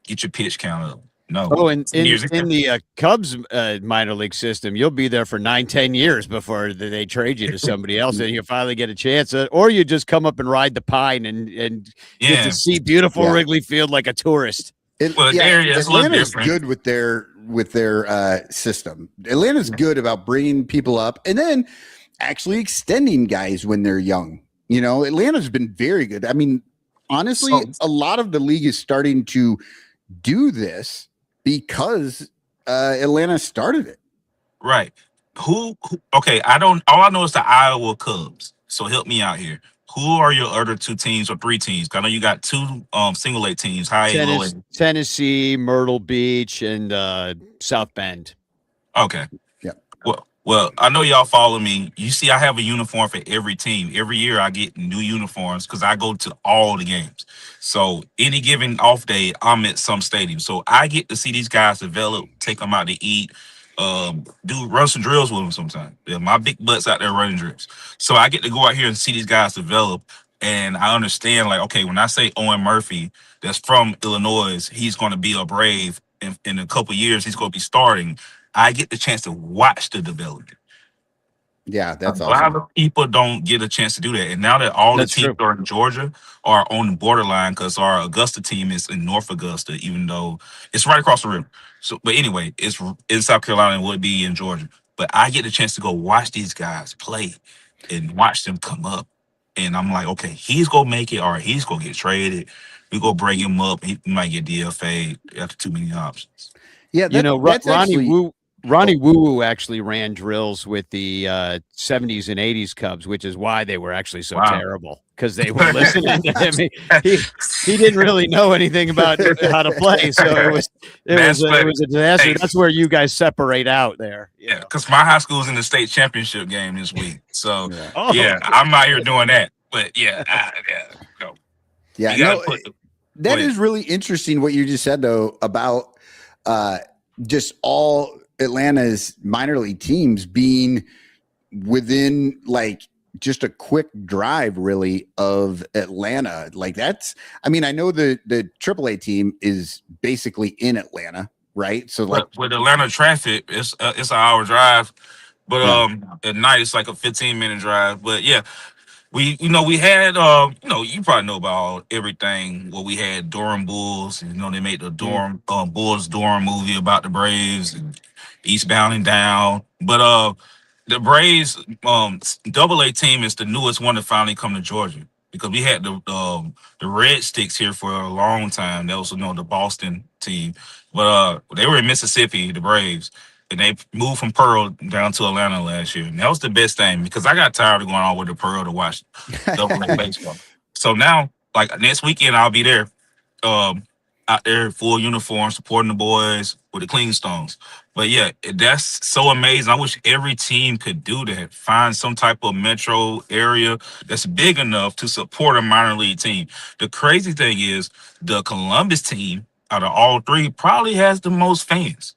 Get your pitch count up. No. Oh, and 10 years in the Cubs minor league system, you'll be there for 9-10 years before they trade you to somebody else, and you finally get a chance, or you just come up and ride the pine and get to see beautiful Wrigley Field like a tourist. Well, it's a little Atlanta's different. good with their system. Atlanta's good about bringing people up and then actually extending guys when they're young. You know, Atlanta's been very good. I mean, honestly, a lot of the league is starting to do this because Atlanta started it. Right. Who okay, all I know is the Iowa Cubs. So help me out here. Who are your other 2 teams or 3 teams? I know you got 2 single A teams, high A, low A. Tennessee, Myrtle Beach, and South Bend. Okay. Yeah. Well, I know y'all follow me. You see, I have a uniform for every team. Every year I get new uniforms because I go to all the games. So any given off day, I'm at some stadium. So I get to see these guys develop, take them out to eat, run some drills with them sometimes. Yeah, my big butt's out there running drills. So I get to go out here and see these guys develop. And I understand, like, okay, when I say Owen Murphy, that's from Illinois, he's going to be a Brave. In a couple years, he's going to be starting. I get the chance to watch the development. Yeah, that's A awesome. lot of people don't get a chance to do that. And now that all That's the teams true. are in Georgia are on the borderline because our Augusta team is in North Augusta, even though it's right across the river. So, but anyway, it's in South Carolina and would be in Georgia. But I get the chance to go watch these guys play and watch them come up. And I'm like, okay, he's gonna make it or he's gonna get traded. We go bring him up. He might get DFA after too many options. Yeah, You know, that's Ronnie actually, Woo. Ronnie Woo actually ran drills with the 70s and 80s Cubs, which is why they were actually so terrible, because they were listening to him. He didn't really know anything about how to play, so it was a disaster. That's where you guys separate out there. Yeah, because my high school's in the state championship game this week, so Yeah. I'm out here doing that. But no. Yeah, no, that is really interesting what you just said though about just all Atlanta's minor league teams being within like just a quick drive really of Atlanta. Like that's, I mean, I know the AAA team is basically in Atlanta, right? So like with Atlanta traffic, it's an hour drive, but at night it's like a 15-minute drive. But yeah, we had you probably know about everything. Well, we had Durham Bulls. You know, they made the Durham Bulls Durham movie about the Braves and eastbound and down. But the Braves double A team is the newest one to finally come to Georgia, because we had the Red Sticks here for a long time. That was the Boston team, but they were in Mississippi, the Braves, and they moved from Pearl down to Atlanta last year. And that was the best thing, because I got tired of going all over to Pearl to watch double A baseball. So now, like next weekend, I'll be there, out there full uniform, supporting the boys with the Clean Stones. But yeah, that's so amazing. I wish every team could do that. Find some type of metro area that's big enough to support a minor league team. The crazy thing is the Columbus team out of all 3 probably has the most fans.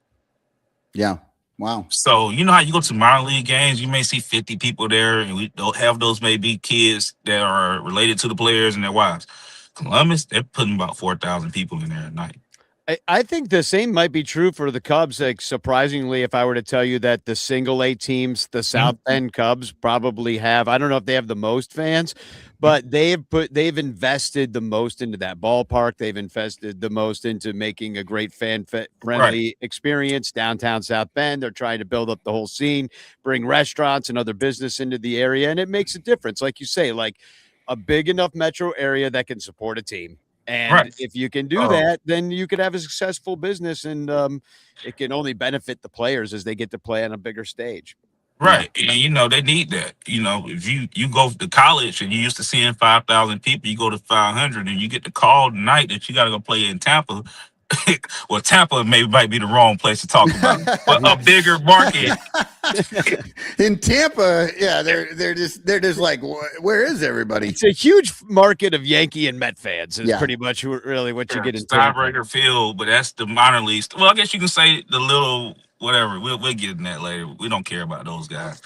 Yeah. Wow. So you know how you go to minor league games, you may see 50 people there, and we don't have those maybe kids that are related to the players and their wives. Columbus, they're putting about 4,000 people in there at night. I think the same might be true for the Cubs. Like, surprisingly, if I were to tell you that the single A teams, the South Bend Cubs, probably have, I don't know if they have the most fans, but they've invested the most into that ballpark. They've invested the most into making a great friendly experience downtown South Bend. They're trying to build up the whole scene, bring restaurants and other business into the area, and it makes a difference. Like you say, like a big enough metro area that can support a team. And if you can do that, then you could have a successful business, and it can only benefit the players as they get to play on a bigger stage. Right. And, they need that. If you go to college and you're used to seeing 5,000 people, you go to 500 and you get the call tonight that you got to go play in Tampa. Well, Tampa might be the wrong place to talk about, but a bigger market. In Tampa, yeah, they're just like, where is everybody? It's a huge market of Yankee and Met fans. Is pretty much really what you get in tiebreaker field, but that's the minor leagues. Well, I guess you can say the little whatever. We'll get in that later. We don't care about those guys.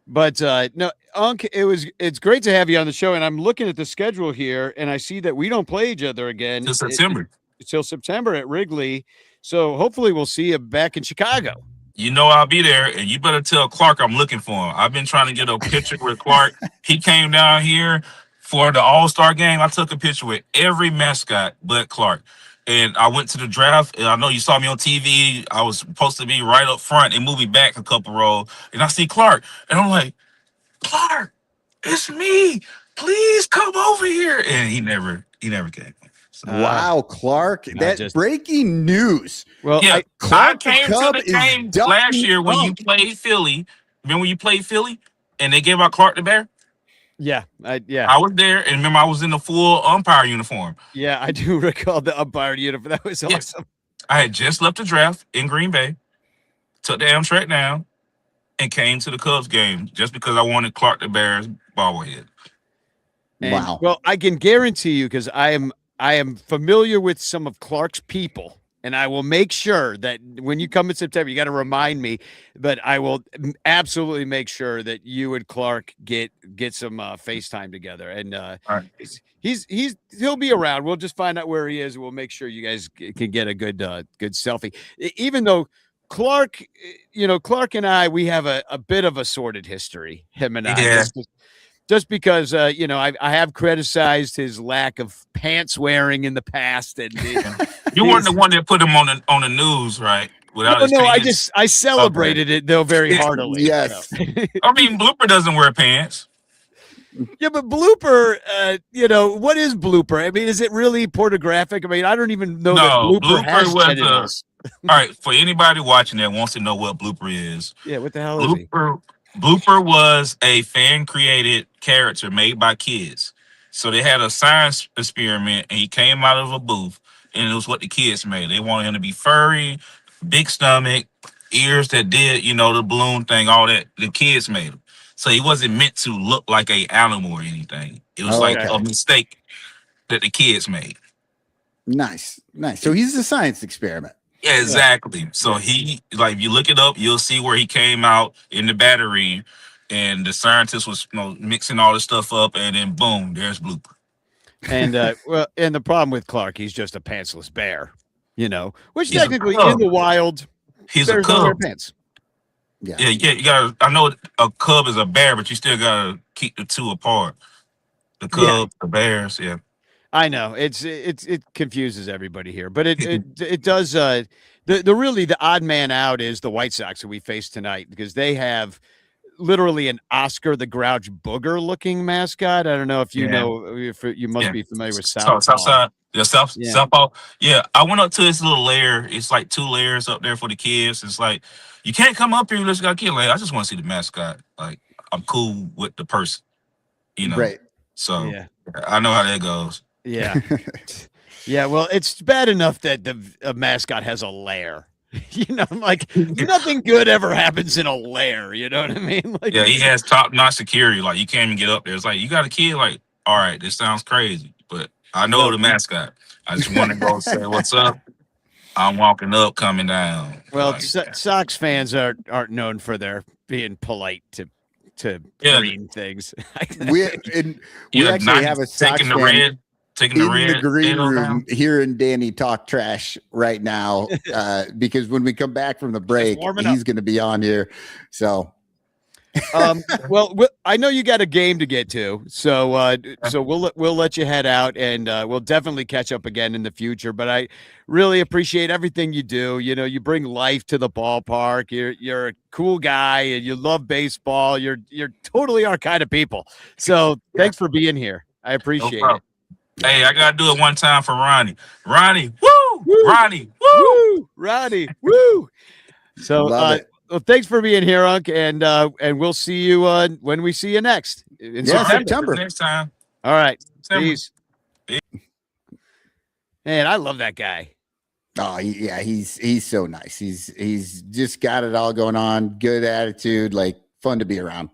But no, Unc, it's great to have you on the show. And I'm looking at the schedule here, and I see that we don't play each other again Till September. until September at Wrigley. So hopefully we'll see you back in Chicago. You know I'll be there, and you better tell Clark I'm looking for him. I've been trying to get a picture with Clark. He came down here for the All-Star game. I took a picture with every mascot but Clark. And I went to the draft, and I know you saw me on TV. I was supposed to be right up front and moving back a couple rows. And I see Clark, and I'm like, Clark, it's me. Please come over here. And he never came. So, Wow, Clark. That breaking news. Well, yeah, Clark I came Cub to the is game ducking last year when you played Philly. Remember when you played Philly and they gave out Clark the Bear? yeah, I was there, and remember I was in the full umpire uniform. Yeah, I do recall the umpire uniform. That was awesome. I had just left the draft in Green Bay, took the Amtrak down, and came to the Cubs game just because I wanted Clark the Bear's bobblehead. And, wow. Well, I can guarantee you, because I am familiar with some of Clark's people, and I will make sure that when you come in September, you got to remind me. But I will absolutely make sure that you and Clark get some FaceTime together. And All right. he'll be around. We'll just find out where he is. We'll make sure you guys can get a good selfie. Even though Clark, Clark and I, we have a bit of a sordid history. Him and I. Yeah. Just because I have criticized his lack of pants wearing in the past, and you weren't the one that put him on the news, right? I celebrated it though very heartily. Yes, I mean Blooper doesn't wear pants. Yeah, but Blooper, what is Blooper? I mean, is it really pornographic? I mean, I don't even know that Blooper has genitals. All right, for anybody watching that wants to know what Blooper is. Yeah, what the hell is he? Blooper was a fan-created character made by kids. So they had a science experiment, and he came out of a booth, and it was what the kids made. They wanted him to be furry, big stomach, ears that did, the balloon thing, all that. The kids made him. So he wasn't meant to look like an animal or anything. It was a mistake that the kids made. Nice. So he's a science experiment. Yeah, exactly. So he, if you look it up, you'll see where he came out in the battery, and the scientist was mixing all this stuff up, and then boom, there's Blooper. And and the problem with Clark, he's just a pantsless bear, which he's technically in the wild, he's a cub. Pants. Yeah. You gotta. I know a cub is a bear, but you still gotta keep the two apart. The cub, the bears, yeah. I know it confuses everybody here, but it does. The odd man out is the White Sox that we face tonight, because they have literally an Oscar the Grouch Booger looking mascot. I don't know if you know, if you must be familiar with Southside. Yeah, Southpaw. Yeah, I went up to this little lair. It's like 2 layers up there for the kids. It's like you can't come up here unless you got a kid. Like, I just want to see the mascot. Like, I'm cool with the person, Right. So I know how that goes. Yeah. Yeah. Well, it's bad enough that the mascot has a lair. Nothing good ever happens in a lair. You know what I mean? Yeah, he has top-notch security. Like, you can't even get up there. It's like, you got a kid? Like, all right, this sounds crazy, but I know the mascot. I just want to go say what's up. I'm walking up, coming down. Well, Sox fans aren't known for their being polite to green things. we actually have a Sox taking the fan in the green room hearing Danny talk trash right now, because when we come back from the break, he's going to be on here. So, well, I know you got a game to get to, so we'll let you head out, and we'll definitely catch up again in the future. But I really appreciate everything you do. You bring life to the ballpark. You're a cool guy, and you love baseball. You're totally our kind of people. So thanks for being here. I appreciate it. Hey, I gotta do it one time for Ronnie. Ronnie, woo! Ronnie, woo! Ronnie, woo! So, well, thanks for being here, Unc, and we'll see you when we see you next in September. Next time. All right, September. Peace. Man, I love that guy. Oh yeah, he's so nice. He's just got it all going on. Good attitude, like fun to be around.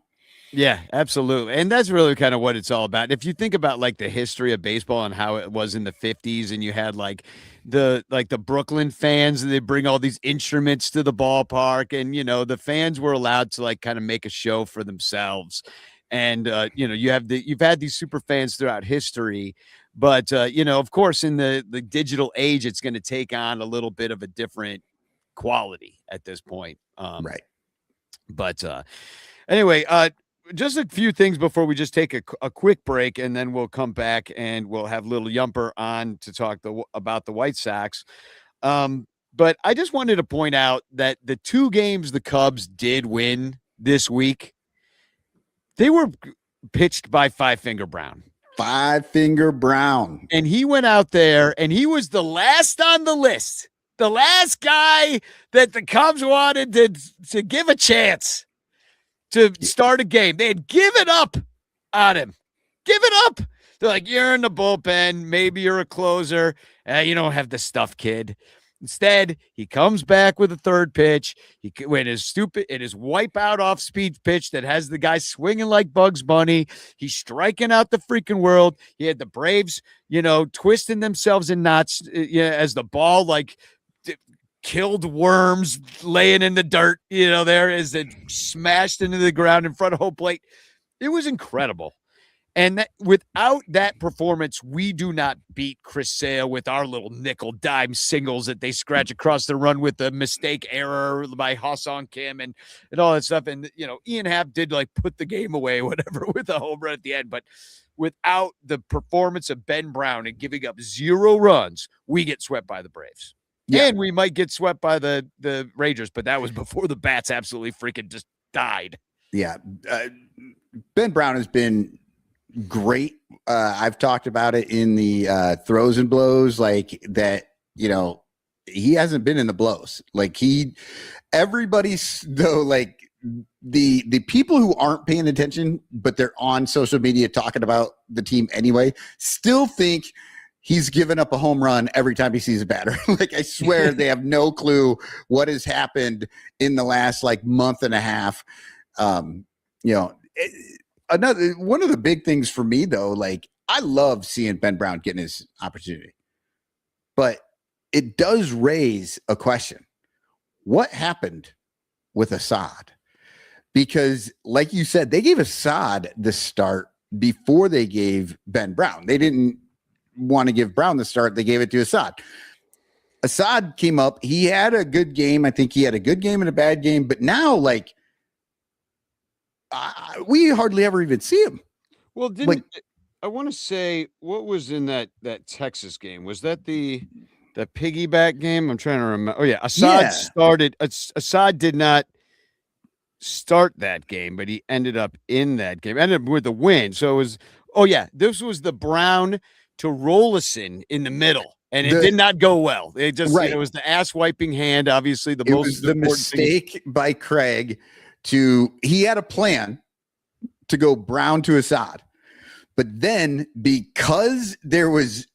Yeah, absolutely. And that's really kind of what it's all about. If you think about like the history of baseball and how it was in the 50s, and you had like the Brooklyn fans, and they bring all these instruments to the ballpark, and the fans were allowed to like kind of make a show for themselves. And you've had these super fans throughout history, but of course in the digital age it's going to take on a little bit of a different quality at this point. Right. But anyway, just a few things before we just take a quick break, and then we'll come back and we'll have Lil Yumper on to talk about the White Sox. But I just wanted to point out that the 2 games the Cubs did win this week, they were pitched by Five Finger Brown. Five Finger Brown. And he went out there and he was the last on the list. The last guy that the Cubs wanted to give a chance to start a game. They had given up on him. Given up. They're like, you're in the bullpen. Maybe you're a closer. You don't have the stuff, kid. Instead, he comes back with a third pitch. It is wipeout off speed pitch that has the guy swinging like Bugs Bunny. He's striking out the freaking world. He had the Braves, twisting themselves in knots as the ball killed worms laying in the dirt, there as it smashed into the ground in front of home plate. It was incredible. And without that performance, we do not beat Chris Sale with our little nickel dime singles that they scratch across the run with the mistake error by Ha-Seong Kim and all that stuff. And, Ian Happ did put the game away, whatever, with a home run at the end. But without the performance of Ben Brown and giving up 0 runs, we get swept by the Braves. Yeah. And we might get swept by the Rangers, but that was before the bats absolutely freaking just died. Yeah. Ben Brown has been great. I've talked about it in the throws and blows like that, he hasn't been in the blows. Everybody's though, the people who aren't paying attention, but they're on social media talking about the team anyway, still think he's given up a home run every time he sees a batter. I swear they have no clue what has happened in the last month and a half. Another one of the big things for me though, I love seeing Ben Brown getting his opportunity, but it does raise a question. What happened with Assad? Because like you said, they gave Assad the start before they gave Ben Brown. They didn't want to give Brown the start. They gave it to Assad. Assad came up. He had a good game. I think he had a good game and a bad game, but now we hardly ever even see him. Well, I want to say what was in that Texas game? Was that the piggyback game? I'm trying to remember. Oh yeah, Assad did not start that game, but he ended up in that game. Ended up with a win. So it was. Oh yeah, this was the Brown to Rollison in the middle, and it did not go well. It just it was the ass wiping hand. Obviously, the mistake by Craig. He had a plan to go Brown to Assad, but then because there was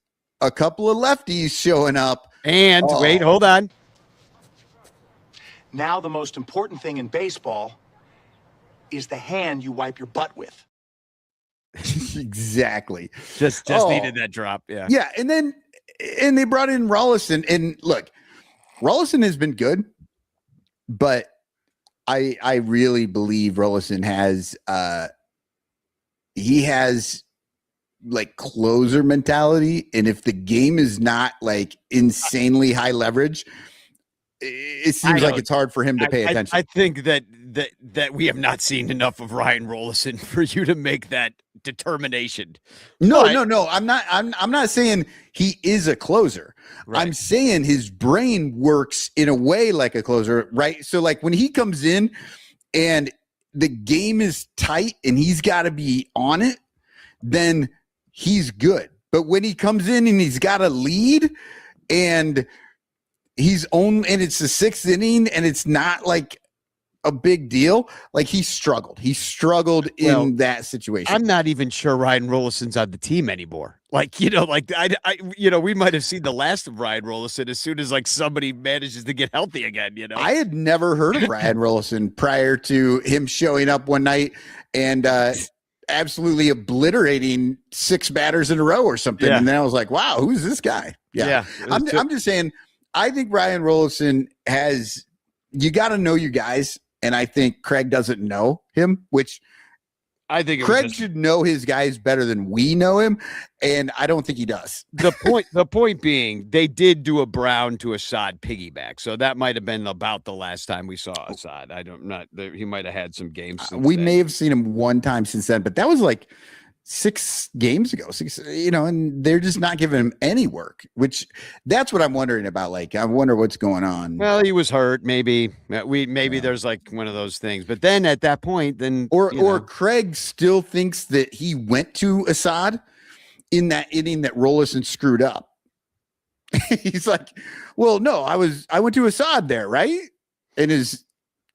a couple of lefties showing up, and wait, hold on. Now the most important thing in baseball is the hand you wipe your butt with. Exactly. Just needed that drop. Yeah. Yeah. And they brought in Rollison, and look, Rollison has been good, but I really believe Rollison has closer mentality, and if the game is not insanely high leverage, it seems like it's hard for him to pay attention. I think that we have not seen enough of Ryan Rollison for you to make that determination. No. I'm not saying he is a closer. Right. I'm saying his brain works in a way like a closer, right? So when he comes in and the game is tight and he's got to be on it, then he's good. But when he comes in and he's got a lead and it's the 6th inning and it's not a big deal. Like he struggled in that situation. I'm not even sure Ryan Rollison's on the team anymore. Like, we might have seen the last of Ryan Rollison as soon as like somebody manages to get healthy again. I had never heard of Ryan Rollison prior to him showing up one night and absolutely obliterating 6 batters in a row or something. Yeah. And then I was like, wow, who's this guy? Yeah. I'm just saying, I think Ryan Rollison you got to know you guys. And I think Craig doesn't know him, which I think Craig should know his guys better than we know him. And I don't think he does. The point being, they did do a Brown to Assad piggyback. So that might have been about the last time we saw Assad. He might have had some games. We may have seen him one time since then, but that was like 6 games ago, and they're just not giving him any work, which that's what I'm wondering about. Like, I wonder what's going on. Well, he was hurt. Maybe there's like one of those things, but then at that point, or Craig still thinks that he went to Assad in that inning that Rollison screwed up. He's like, well, no, I went to Assad there. Right. And his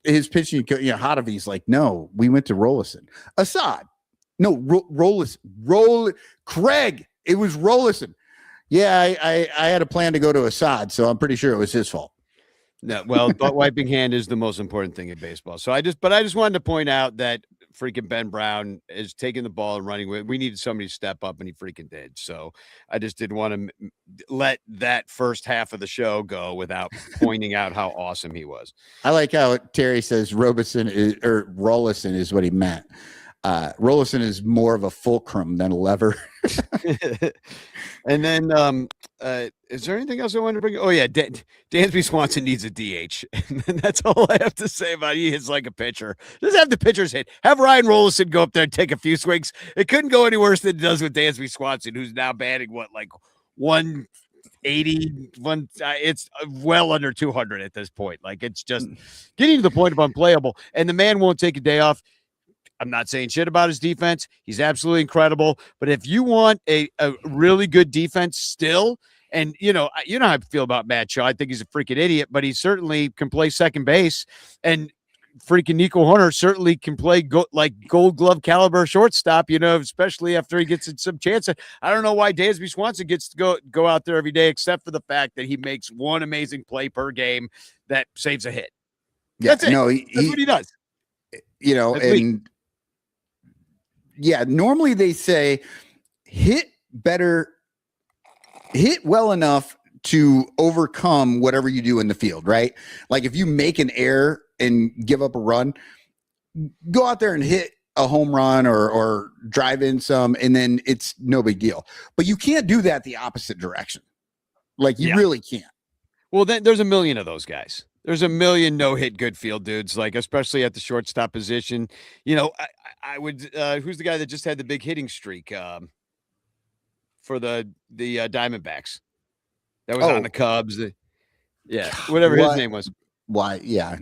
pitching, Hadavi's like, no, we went to Rollison. Assad. No, Craig. It was Rollison. Yeah, I had a plan to go to Assad, so I'm pretty sure it was his fault. No, well, butt wiping hand is the most important thing in baseball. So I just wanted to point out that freaking Ben Brown is taking the ball and running with. We needed somebody to step up, and he freaking did. So I just didn't want to let that first half of the show go without pointing out how awesome he was. I like how Terry says Rollison is what he meant. Rollison is more of a fulcrum than a lever. And then is there anything else I wanted to bring? Oh yeah, Dansby Swanson needs a DH. And that's all I have to say about he hits like a pitcher. Just have the pitchers hit. Have Ryan Rollison go up there and take a few swings. It couldn't go any worse than it does with Dansby Swanson, who's now batting like 180. It's well under 200 at this point. Like it's just getting to the point of unplayable. And the man won't take a day off. I'm not saying shit about his defense. He's absolutely incredible. But if you want a really good defense still, and you know how I feel about Matt Shaw. I think he's a freaking idiot, but he certainly can play second base. And freaking Nico Hunter certainly can play gold glove caliber shortstop, especially after he gets some chance. I don't know why Dansby Swanson gets to go out there every day, except for the fact that he makes one amazing play per game that saves a hit. Yeah, that's it. No, that's what he does. Yeah, normally they say hit well enough to overcome whatever you do in the field, right? Like if you make an error and give up a run, go out there and hit a home run or drive in some, and then it's no big deal. But you can't do that the opposite direction. Like you really can't. Well, then there's a million of those guys. There's a million no-hit good field dudes, like especially at the shortstop position. I would. Who's the guy that just had the big hitting streak for the Diamondbacks? That was on the Cubs. Whatever his name was. Why? Yeah,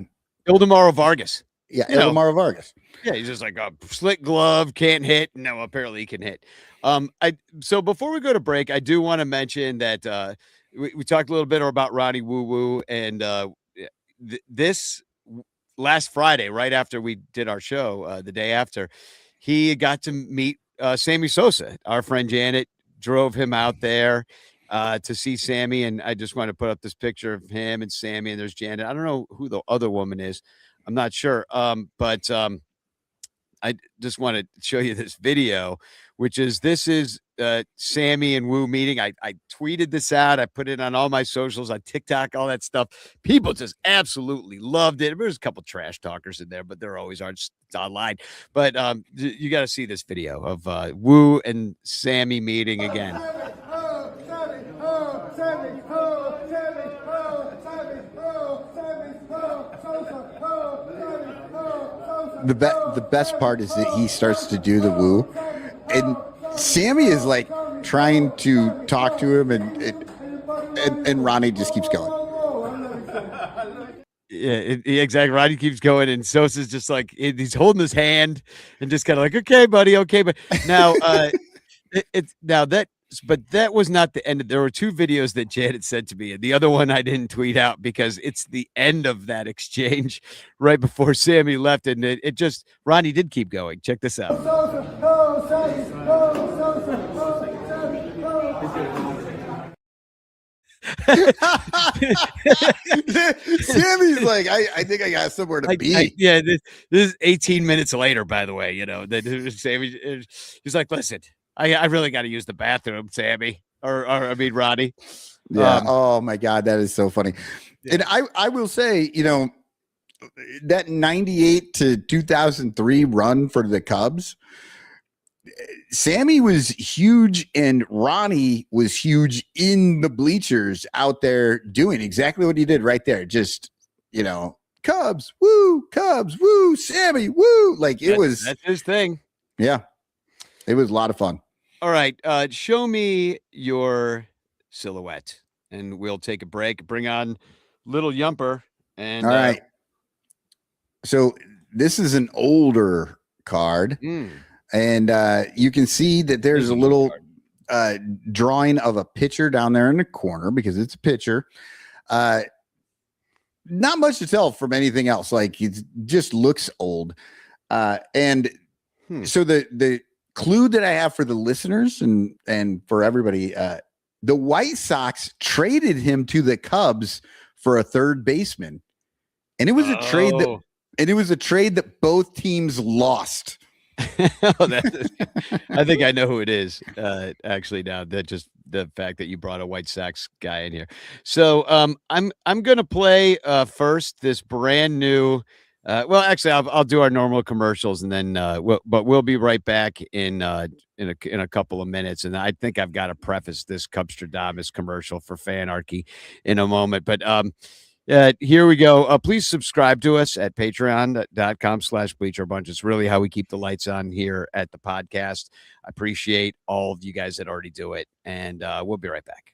Ildemaro Vargas. Yeah, Ildemaro Vargas. Yeah, he's just like a slick glove, can't hit. No, apparently he can hit. So before we go to break, I do want to mention that we talked a little bit about Ronnie Woo Woo, and this last Friday, right after we did our show, the day after, he got to meet Sammy Sosa. Our friend Janet drove him out there to see Sammy, and I just want to put up this picture of him and Sammy, and there's Janet. I don't know who the other woman is. I'm not sure. But I just want to show you this video, this is Sammy and Woo meeting. I tweeted this out. I put it on all my socials, on TikTok, all that stuff. People just absolutely loved it. There's a couple trash talkers in there, but there always are, just online. But you got to see this video of Woo and Sammy meeting again. The best part is that he starts to do the woo, and Sammy is like trying to talk to him, and Ronnie just keeps going. Yeah, exactly. Ronnie keeps going, and Sosa's just like he's holding his hand and just kind of like, okay, buddy, okay, but now it's now that but that was not the end. There were two videos that Janet sent to me, and the other one I didn't tweet out because it's the end of that exchange right before Sammy left, and it just Ronnie did keep going. Check this out. Sammy's like, I think I got somewhere to be. Yeah, this is 18 minutes later, by the way. You know, that Sammy, he's like, listen, I really got to use the bathroom, Sammy, or I mean, Ronnie. Yeah. Oh my God, that is so funny. Yeah. And I will say, you know, that 98 to 2003 run for the Cubs, Sammy was huge and Ronnie was huge in the bleachers out there doing exactly what he did right there. Just, you know, Cubs, woo, Sammy, woo. Like that's his thing. Yeah. It was a lot of fun. All right. Show me your silhouette and we'll take a break. Bring on Lil Yumper. And all right. So this is an older card. And you can see that there's a little drawing of a pitcher down there in the corner because it's a pitcher. Not much to tell from anything else. Like it just looks old. So the clue that I have for the listeners and for everybody, the White Sox traded him to the Cubs for a third baseman. And it was a trade that both teams lost. I think I know who it is. Actually, now that just the fact that you brought a White Sox guy in here. So I'm gonna play first this brand new. Well, actually, I'll do our normal commercials and then we'll be right back in a couple of minutes. And I think I've got to preface this Cubstradamus commercial for Fanarchy in a moment, but here we go. Please subscribe to us at patreon.com/bleacherbunch. It's really how we keep the lights on here at the podcast. I appreciate all of you guys that already do it. And we'll be right back.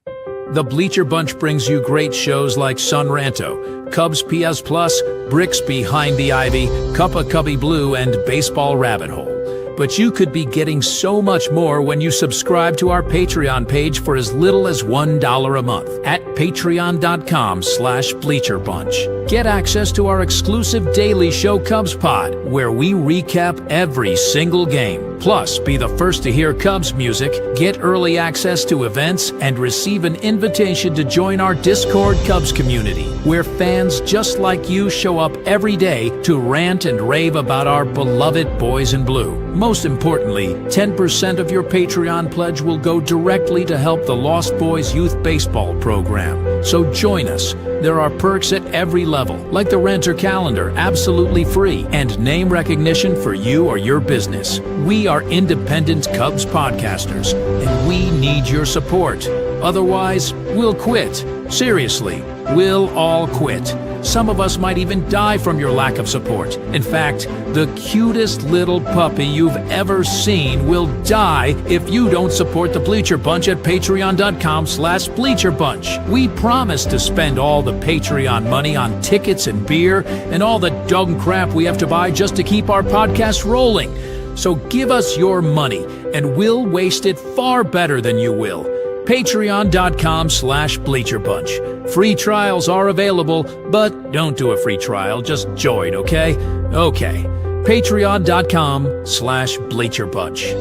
The Bleacher Bunch brings you great shows like Sun Ranto, Cubs PS Plus, Bricks Behind the Ivy, Cuppa Cubby Blue, and Baseball Rabbit Hole. But you could be getting so much more when you subscribe to our Patreon page for as little as $1 a month at patreon.com/bleacherbunch. Get access to our exclusive daily show Cubs Pod, where we recap every single game. Plus, be the first to hear Cubs music, get early access to events, and receive an invitation to join our Discord Cubs community, where fans just like you show up every day to rant and rave about our beloved boys in blue. Most importantly, 10% of your Patreon pledge will go directly to help the Lost Boys Youth Baseball program. So join us. There are perks at every level, like the Renter Calendar, absolutely free, and name recognition for you or your business. We are independent Cubs podcasters, and we need your support. Otherwise, we'll quit. Seriously, we'll all quit. Some of us might even die from your lack of support. In fact, the cutest little puppy you've ever seen will die if you don't support the Bleacher Bunch at patreon.com/bleacherbunch. We promise to spend all the Patreon money on tickets and beer and all the dung crap we have to buy just to keep our podcast rolling. So give us your money and we'll waste it far better than you will. Patreon.com/bleacherbunch. Free trials are available, but don't do a free trial. Just join, okay? Okay. Patreon.com/bleacherbunch.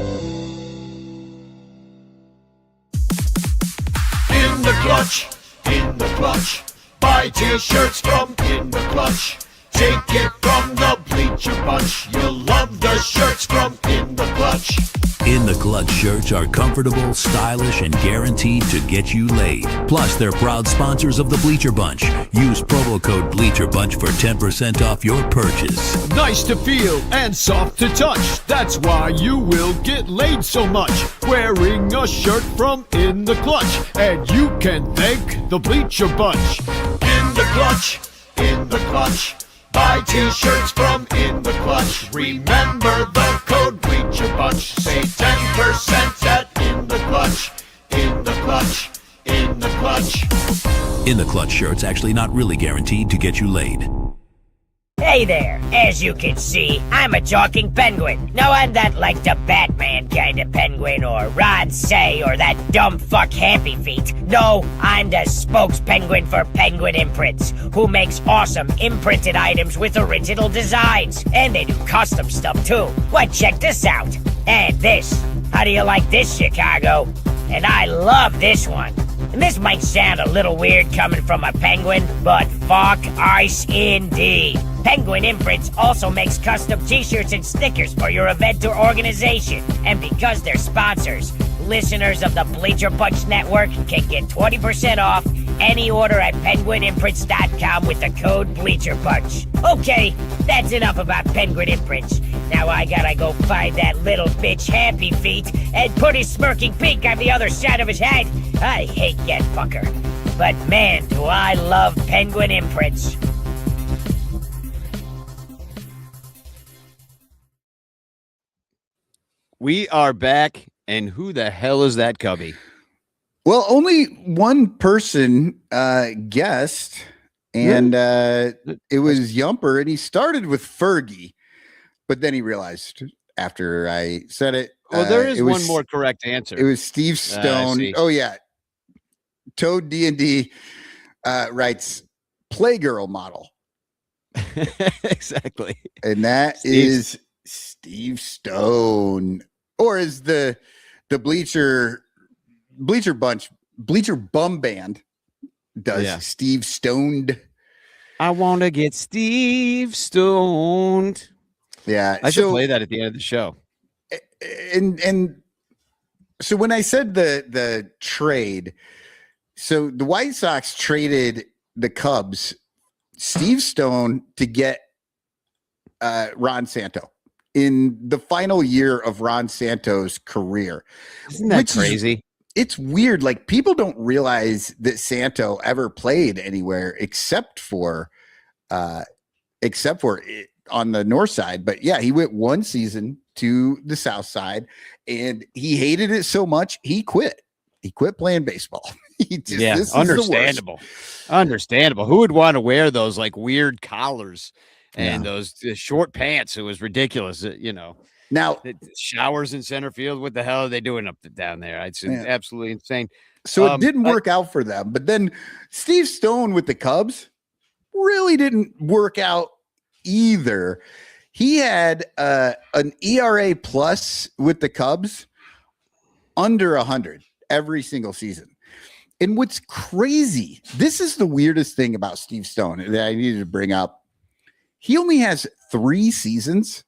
In the clutch, in the clutch. Buy t-shirts from In the Clutch. Take it from the Bleacher Bunch. You'll love the shirts from In the Clutch. In the Clutch shirts are comfortable, stylish, and guaranteed to get you laid. Plus, they're proud sponsors of the Bleacher Bunch. Use promo code BleacherBunch for 10% off your purchase. Nice to feel and soft to touch. That's why you will get laid so much. Wearing a shirt from In the Clutch. And you can thank the Bleacher Bunch. In the Clutch, In the Clutch. Buy t-shirts from In the Clutch. Remember the code Bleacher Bunch. Save 10% at In the Clutch. In the Clutch. In the Clutch. In the Clutch shirts actually not really guaranteed to get you laid. Hey there, as you can see, I'm a talking penguin. No, I'm not like the Batman kind of penguin or Rod Say or that dumb fuck Happy Feet. No, I'm the spokes penguin for Penguin Imprints, who makes awesome imprinted items with original designs. And they do custom stuff too. Well, check this out. And this. How do you like this, Chicago? And I love this one. And this might sound a little weird coming from a penguin, but fuck ice indeed. Penguin Imprints also makes custom t-shirts and stickers for your event or organization. And because they're sponsors, listeners of the Bleacher Bunch Network can get 20% off any order at penguinimprints.com with the code BleacherBunch. Okay, that's enough about Penguin Imprints. Now I gotta go find that little bitch Happy Feet and put his smirking pink on the other side of his head. I hate that fucker. But man, do I love Penguin Imprints. We are back, and who the hell is that cubby? Well, only one person guessed, and it was Yumper, and he started with Fergie, but then he realized after I said it. Well, there is one one more correct answer. It was Steve Stone. Oh yeah, Toad D&D writes Playgirl model. Exactly, and that is Steve Stone, or is the Bleacher Bum Band does Steve Stoned. I want to get Steve stoned. Yeah, I should play that at the end of the show. And so when I said the trade, so the White Sox traded the Cubs, Steve Stone, to get Ron Santo in the final year of Ron Santo's career. Isn't that crazy? It's weird. Like, people don't realize that Santo ever played anywhere except for it on the north side. But yeah, he went one season to the south side, and he hated it so much he quit. He quit playing baseball. Understandable. Understandable. Who would want to wear those like weird collars and those short pants? It was ridiculous. Now, showers in center field. What the hell are they doing up down there? It's absolutely insane. So it didn't work out for them. But then Steve Stone with the Cubs really didn't work out either. He had an ERA plus with the Cubs under 100 every single season. And what's crazy, this is the weirdest thing about Steve Stone that I needed to bring up. He only has 3 seasons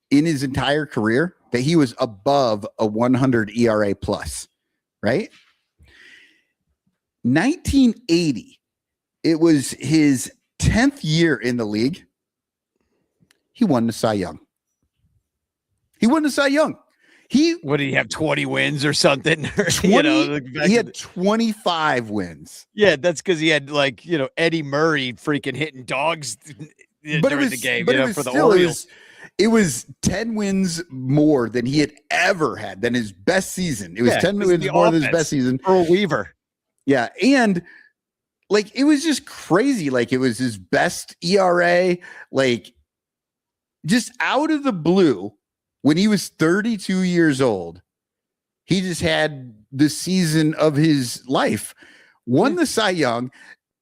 in his entire career that he was above a 100 ERA plus, right? 1980, it was his 10th year in the league. He won the Cy Young. What did he have, 20 wins or something? 20, he had 25 wins. Yeah, that's because he had Eddie Murray freaking hitting dogs during the game. But for the Orioles. It was 10 wins more than he had ever had, than his best season. It was 10 wins more than his best season. Earl Weaver. Yeah, and it was just crazy. It was his best ERA, just out of the blue. When he was 32 years old, he just had the season of his life. Won the Cy Young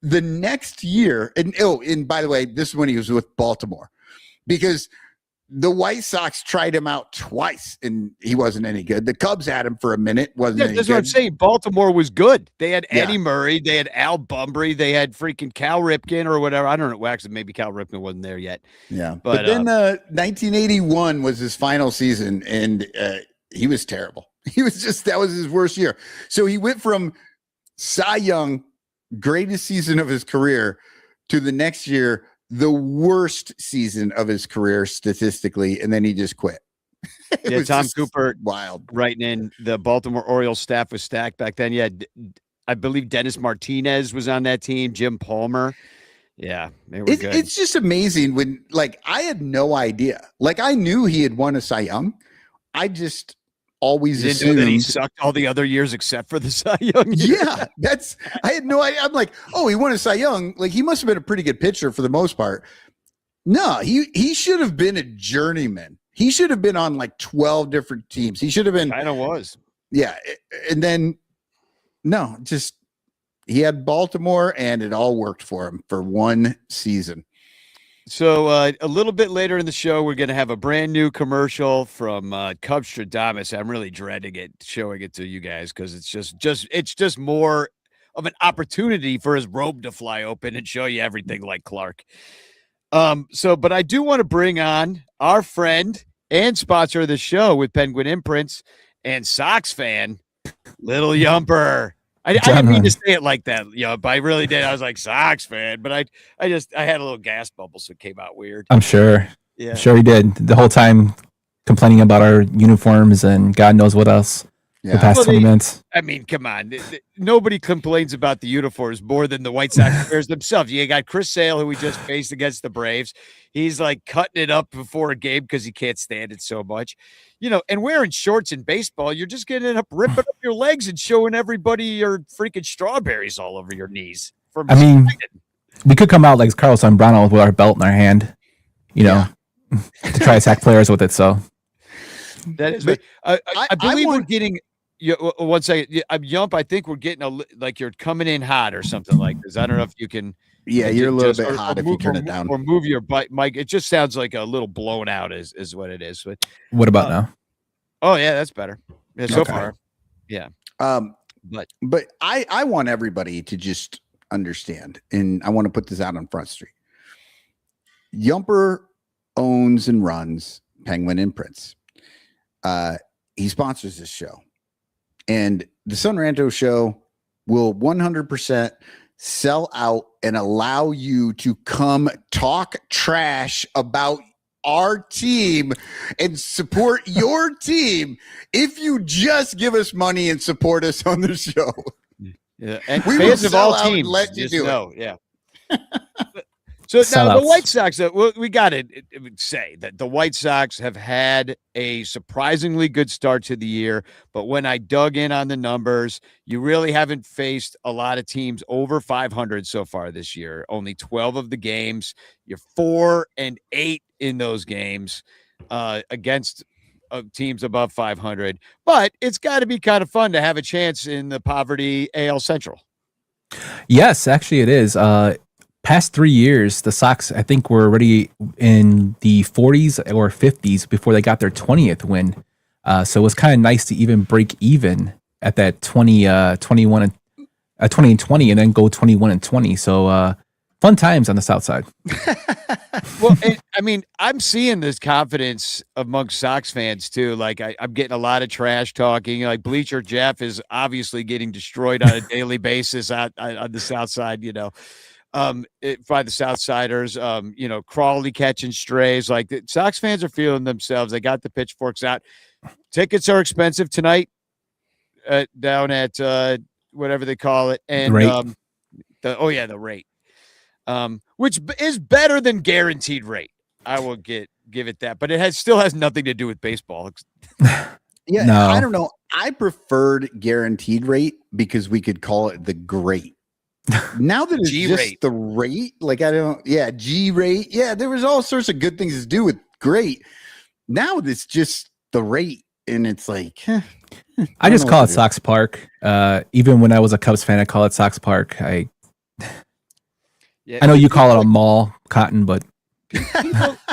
the next year. And by the way, this is when he was with Baltimore, because the White Sox tried him out twice and he wasn't any good. The Cubs had him for a minute. That's what I'm saying. Baltimore was good. They had Eddie Murray. They had Al Bunbury. They had freaking Cal Ripken or whatever. I don't know. Well, actually, maybe Cal Ripken wasn't there yet. Yeah. But then 1981 was his final season, and he was terrible. That was his worst year. So he went from Cy Young, greatest season of his career, to the next year, the worst season of his career statistically, and then he just quit. Tom Cooper wild writing in the Baltimore Orioles staff was stacked back then. Yeah, I believe Dennis Martinez was on that team, Jim Palmer. Yeah, they were good. It's just amazing when I had no idea. I knew he had won a Cy Young. I just always assumed that he sucked all the other years except for the Cy Young year. Yeah, I had no idea. I'm like, oh, he won a Cy Young. He must have been a pretty good pitcher for the most part. No, he should have been a journeyman. He should have been on like 12 different teams. He should have been. Kind of was. Yeah. And then, no, just he had Baltimore and it all worked for him for one season. So a little bit later in the show, we're going to have a brand new commercial from Cubstradamus. I'm really dreading it, showing it to you guys, because it's just more of an opportunity for his robe to fly open and show you everything like Clark. But I do want to bring on our friend and sponsor of the show with Penguin Imprints and Sox fan, Lil Yumper. I didn't mean to say it like that, but I really did. I was like Sox fan, but I had a little gas bubble, so it came out weird. I'm sure. Yeah, I'm sure he did the whole time, complaining about our uniforms and God knows what else. Yeah. The past 20 minutes. I mean, come on. Nobody complains about the uniforms more than the White Sox players themselves. You got Chris Sale, who we just faced against the Braves. He's like cutting it up before a game because he can't stand it so much. And wearing shorts in baseball, you're just going to end up ripping up your legs and showing everybody your freaking strawberries all over your knees. We could come out like Carlos Zambrano with our belt in our hand, to try to attack players with it. So that is, I believe we're getting. Yeah, 1 second. Yeah, Yump, I think we're getting like you're coming in hot or something like this. I don't know if you can. Yeah, you're a little bit hot if you turn it down. Or move your mic. It just sounds like a little blown out is what it is. But what about now? Oh, yeah, that's better. Yeah, so Okay. far. Yeah. But I want everybody to just understand, and I want to put this out on Front Street. Yumper owns and runs Penguin Imprints. He sponsors this show. And the Son Ranto show will 100% sell out and allow you to come talk trash about our team and support your team if you just give us money and support us on the show. Yeah, and We fans will of all sell out and teams let you just do it. know, yeah. So now the White Sox, we got to say that the White Sox have had a surprisingly good start to the year. But when I dug in on the numbers, you really haven't faced a lot of teams over 500 so far this year. Only 12 of the games. You're 4-8 in those games against teams above 500. But it's got to be kind of fun to have a chance in the poverty AL Central. Yes, actually it is. Past 3 years, the Sox, I think, were already in the 40s or 50s before they got their 20th win. So it was kind of nice to even break even at that 20 and 20 and then go 21-20. So fun times on the South Side. Well, I'm seeing this confidence amongst Sox fans too. Like I'm getting a lot of trash talking. Like Bleacher Jeff is obviously getting destroyed on a daily basis on the South Side. By the Southsiders, Crawley catching strays. Like the Sox fans are feeling themselves. They got the pitchforks out. Tickets are expensive tonight down at whatever they call it. And the rate, which is better than guaranteed rate. I will give it that, but it still has nothing to do with baseball. Yeah, no. I don't know. I preferred guaranteed rate because we could call it the great. Now that it's just the rate, G rate. Yeah, there was all sorts of good things to do with great. Now it's just the rate, and it's like, I just call it Sox Park. Even when I was a Cubs fan, I call it Sox Park. I know you call it a mall, Cotton, but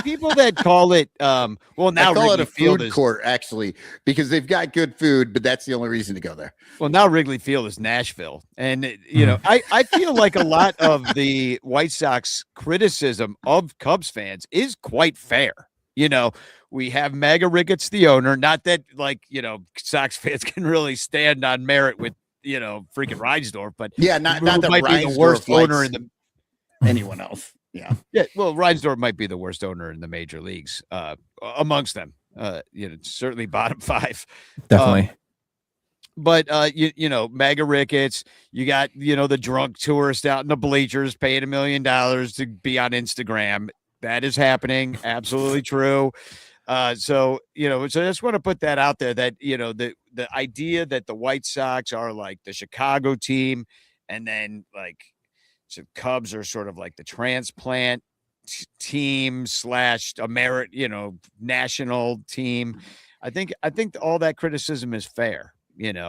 people that call it now I call Wrigley it a Field food court actually because they've got good food, but that's the only reason to go there. Well, now Wrigley Field is Nashville, and I feel like a lot of the White Sox criticism of Cubs fans is quite fair. We have Mega Ricketts, the owner. Not that Sox fans can really stand on merit with freaking Reinsdorf, but not that might be the worst owner in the anyone else. Yeah. Well, Reinsdorf might be the worst owner in the major leagues amongst them. Certainly bottom 5. Definitely. But Mega Ricketts, you got the drunk tourist out in the bleachers paying $1 million to be on Instagram. That is happening. Absolutely true. So I just want to put that out there that the idea that the White Sox are like the Chicago team, and then like. So Cubs are sort of like the transplant. team slash national team. I think all that criticism is fair,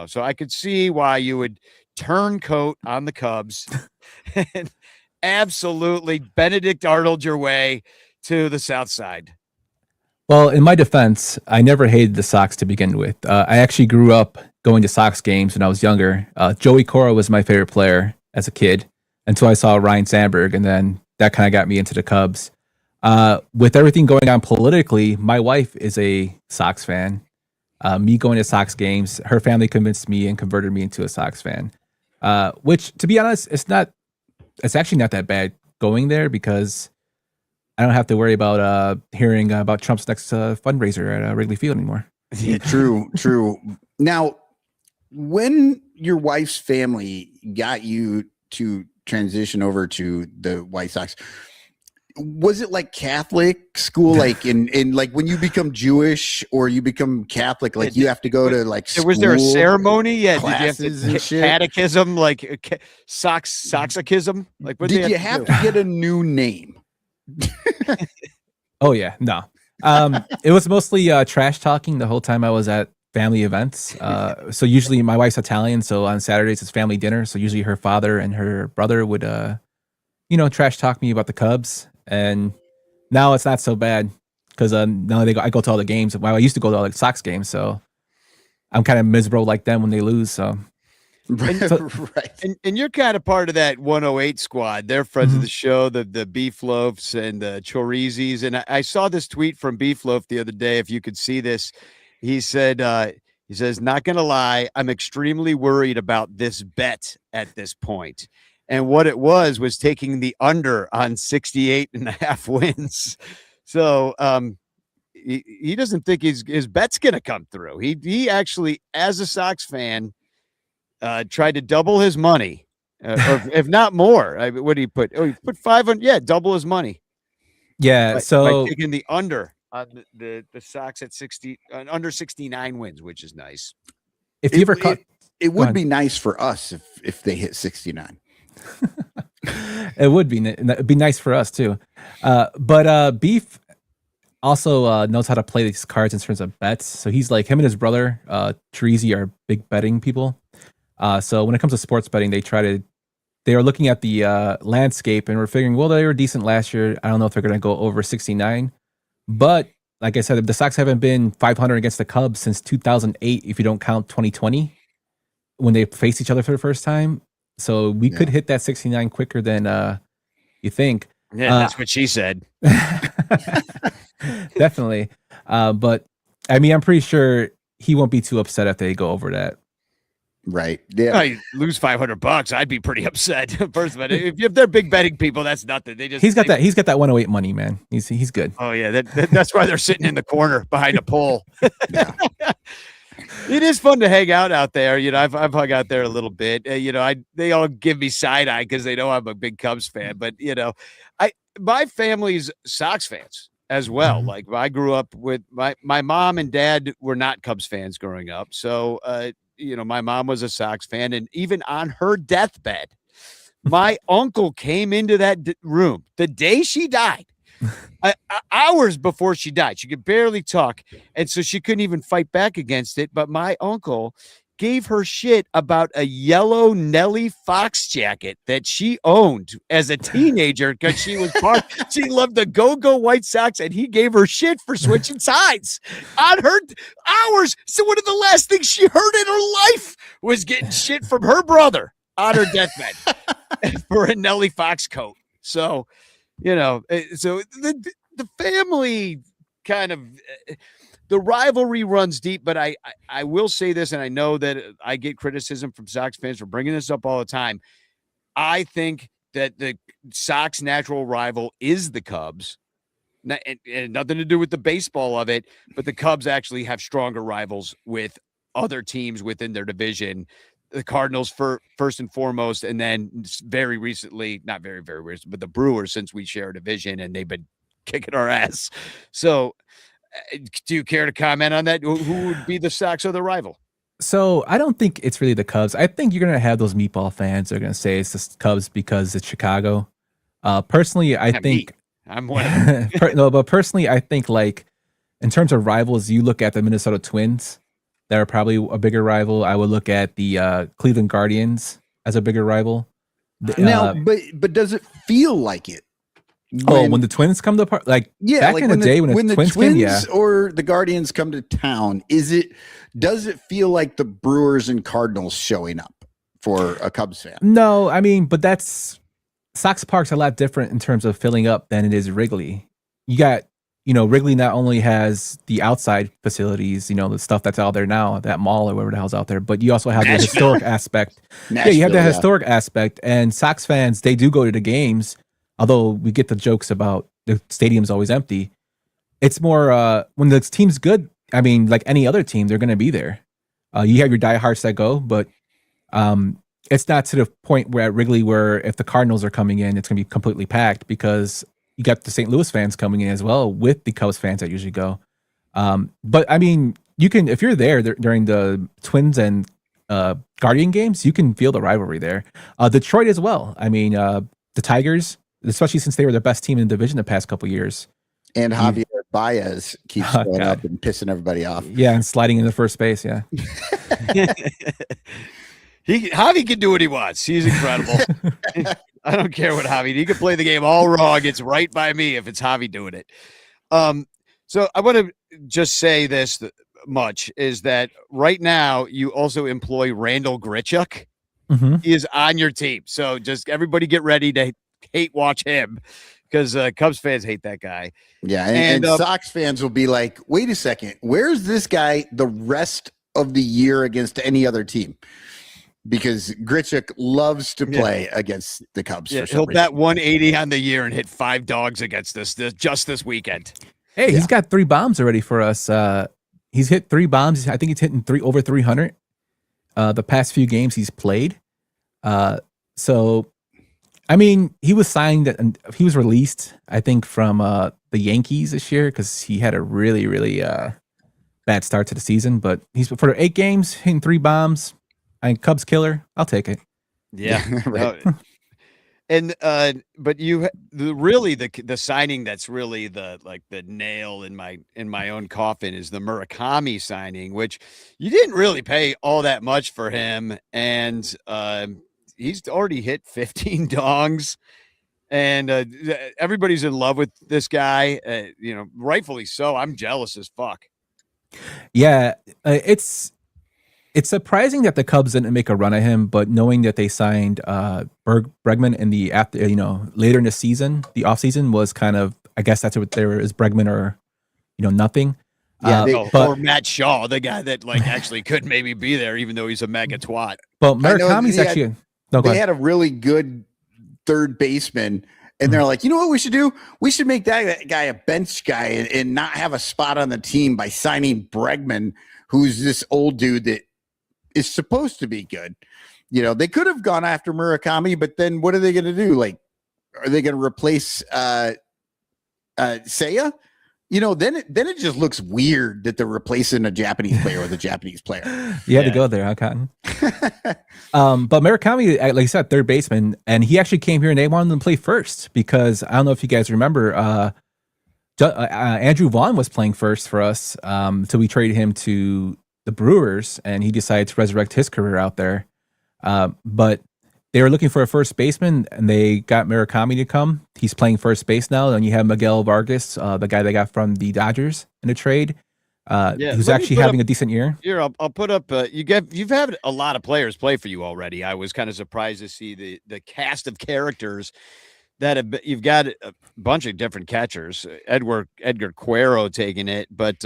so I could see why you would turncoat on the Cubs and absolutely Benedict Arnold your way to the South Side. Well, in my defense, I never hated the Sox to begin with. I actually grew up going to Sox games when I was younger. Joey Cora was my favorite player as a kid until I saw Ryan Sandberg, and then that kind of got me into the Cubs. With everything going on politically, my wife is a Sox fan. Me going to Sox games, her family convinced me and converted me into a Sox fan. Which, to be honest, it's actually not that bad going there because I don't have to worry about hearing about Trump's next fundraiser at Wrigley Field anymore. True. Now, when your wife's family got you to transition over to the White Sox, was it like Catholic school, like in like when you become Jewish or you become Catholic, like you have to go to like school? Was there a ceremony? Yeah, did you have and shit? catechism, like soxism? Like, what Did you have to get a new name? Oh yeah, no. It was mostly trash talking the whole time I was at family events. So usually my wife's Italian, so on Saturdays it's family dinner. So usually her father and her brother would, trash talk me about the Cubs. And now it's not so bad because now I go to all the games. Well, I used to go to all the Sox games, so I'm kind of miserable like them when they lose. So. Right. And you're kind of part of that 108 squad. They're friends of the show, the Beef Loafs and the Chorizis. And I saw this tweet from Beef Loaf the other day. If you could see this, he said, not going to lie, I'm extremely worried about this bet at this point. And what it was taking the under on 68.5 wins. So he doesn't think his bet's going to come through. He actually, as a Sox fan, tried to double his money, or if not more. What did he put? Oh, he put 500. Yeah, double his money. Yeah, by taking the under on the Sox at 60, under 69 wins, which is nice. If you ever caught, it would be nice for us if they hit 69. It would be. It'd be nice for us too. But Beef also knows how to play these cards in terms of bets. So he's like him and his brother, Treasy, are big betting people. So when it comes to sports betting, they are looking at the landscape and we're figuring, well, they were decent last year. I don't know if they're going to go over 69. But like I said, the Sox haven't been 500 against the Cubs since 2008, if you don't count 2020, when they faced each other for the first time. So we could hit that 69 quicker than you think. Yeah, that's what she said. Definitely. But I mean, I'm pretty sure he won't be too upset if they go over that. Right. Yeah. I lose $500. I'd be pretty upset. First of all, if they're big betting people, that's nothing. He's got that 108 money, man. He's good. Oh yeah, that's why they're sitting in the corner behind a pole. It is fun to hang out there. I've hung out there a little bit. They all give me side eye because they know I'm a big Cubs fan. But my family's Sox fans as well. Like I grew up with my mom and dad were not Cubs fans growing up, so. My mom was a Sox fan, and even on her deathbed, my uncle came into that room the day she died, hours before she died. She could barely talk, and so she couldn't even fight back against it. But my uncle gave her shit about a yellow Nelly Fox jacket that she owned as a teenager because she loved the go-go White Sox, and he gave her shit for switching sides on her hours. So one of the last things she heard in her life was getting shit from her brother on her deathbed for a Nelly Fox coat. So, so the family kind of... The rivalry runs deep, but I will say this, and I know that I get criticism from Sox fans for bringing this up all the time. I think that the Sox natural rival is the Cubs. And nothing to do with the baseball of it, but the Cubs actually have stronger rivals with other teams within their division. The Cardinals first and foremost, and then very recently, not very, very recent, but the Brewers, since we share a division, and they've been kicking our ass. So... do you care to comment on that? Who would be the Sox or the rival? So I don't think it's really the Cubs. I think you're going to have those meatball fans that are going to say it's the Cubs because it's Chicago. Personally, I think I'm one of them. No, but personally, I think like in terms of rivals, you look at the Minnesota Twins. They're probably a bigger rival. I would look at the Cleveland Guardians as a bigger rival. Now, but does it feel like it? When the Twins come to part, like back in the day when the Twins came, or the Guardians come to town, does it feel like the Brewers and Cardinals showing up for a Cubs fan? No, I mean, but Sox Park's a lot different in terms of filling up than it is Wrigley. You got, Wrigley not only has the outside facilities, the stuff that's out there now, that mall or whatever the hell's out there, but you also have the historic aspect. Yeah, you have the historic aspect, and Sox fans, they do go to the games. Although we get the jokes about the stadium's always empty, it's more when the team's good. I mean, like any other team, they're going to be there. You have your diehards that go, but it's not to the point where at Wrigley where if the Cardinals are coming in, it's going to be completely packed because you got the St. Louis fans coming in as well with the Cubs fans that usually go. But I mean, you can if you're there during the Twins and Guardian games, you can feel the rivalry there. Detroit as well. I mean, the Tigers. Especially since they were the best team in the division the past couple years. And Javier Baez keeps going up and pissing everybody off. Yeah, and sliding into first base, yeah. Javi can do what he wants. He's incredible. I don't care what Javi. He can play the game all wrong. It's right by me if it's Javi doing it. So I want to just say this much is that right now you also employ Randall Grichuk. Mm-hmm. He is on your team. So just everybody get ready to hate watch him because Cubs fans hate that guy. Yeah, and Sox fans will be like, wait a second, where's this guy the rest of the year against any other team? Because Grichuk loves to play against the Cubs. Yeah, he'll bet 180 on the year and hit 5 dogs against us just this weekend. Hey, he's got 3 bombs already for us. He's hit 3 bombs. I think he's hitting over 300 the past few games he's played. So I mean, he was signed and he was released, I think, from the Yankees this year because he had a really, really bad start to the season. But he's for 8 games, hitting 3 bombs. Cubs killer. I'll take it. Yeah, right. But the signing that's really the nail in my own coffin is the Murakami signing, which you didn't really pay all that much for him, and he's already hit 15 dongs, and everybody's in love with this guy. Rightfully so. I'm jealous as fuck. Yeah, it's surprising that the Cubs didn't make a run at him, but knowing that they signed Bregman in the later in the season, the offseason was kind of, I guess that's what there is, Bregman or nothing. Yeah, or Matt Shaw, the guy that actually could maybe be there, even though he's a mega twat. But Murakami's actually. They had a really good third baseman, and they're like, you know what we should do? We should make that guy a bench guy and not have a spot on the team by signing Bregman, who's this old dude that is supposed to be good. They could have gone after Murakami, but then what are they going to do? Are they going to replace Seiya? Then it just looks weird that they're replacing a Japanese player with a Japanese player. You had to go there, huh, Cotton? But Murakami, like I said, third baseman, and he actually came here and they wanted him to play first because I don't know if you guys remember, Andrew Vaughn was playing first for us until we traded him to the Brewers, and he decided to resurrect his career out there. But they were looking for a first baseman, and they got Murakami to come. He's playing first base now. Then you have Miguel Vargas, the guy they got from the Dodgers in a trade, who's actually having a decent year. Here, I'll put up. You've had a lot of players play for you already. I was kind of surprised to see the cast of characters that you've got a bunch of different catchers. Edgar Cuero taking it, but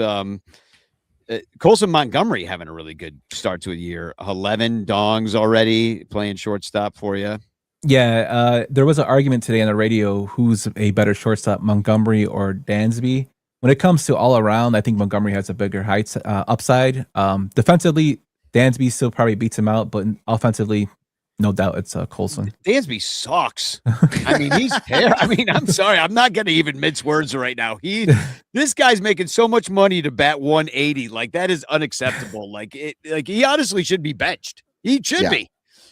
Colson Montgomery having a really good start to a year. 11 dongs already playing shortstop for you. Yeah, there was an argument today on the radio who's a better shortstop, Montgomery or Dansby. When it comes to all around, I think Montgomery has a bigger heights upside. Defensively, Dansby still probably beats him out, but offensively, no doubt it's Colson. Dansby sucks. I mean, he's terrible. I mean, I'm sorry. I'm not going to even mince words right now. This guy's making so much money to bat 180. That is unacceptable. He honestly should be benched. He should be.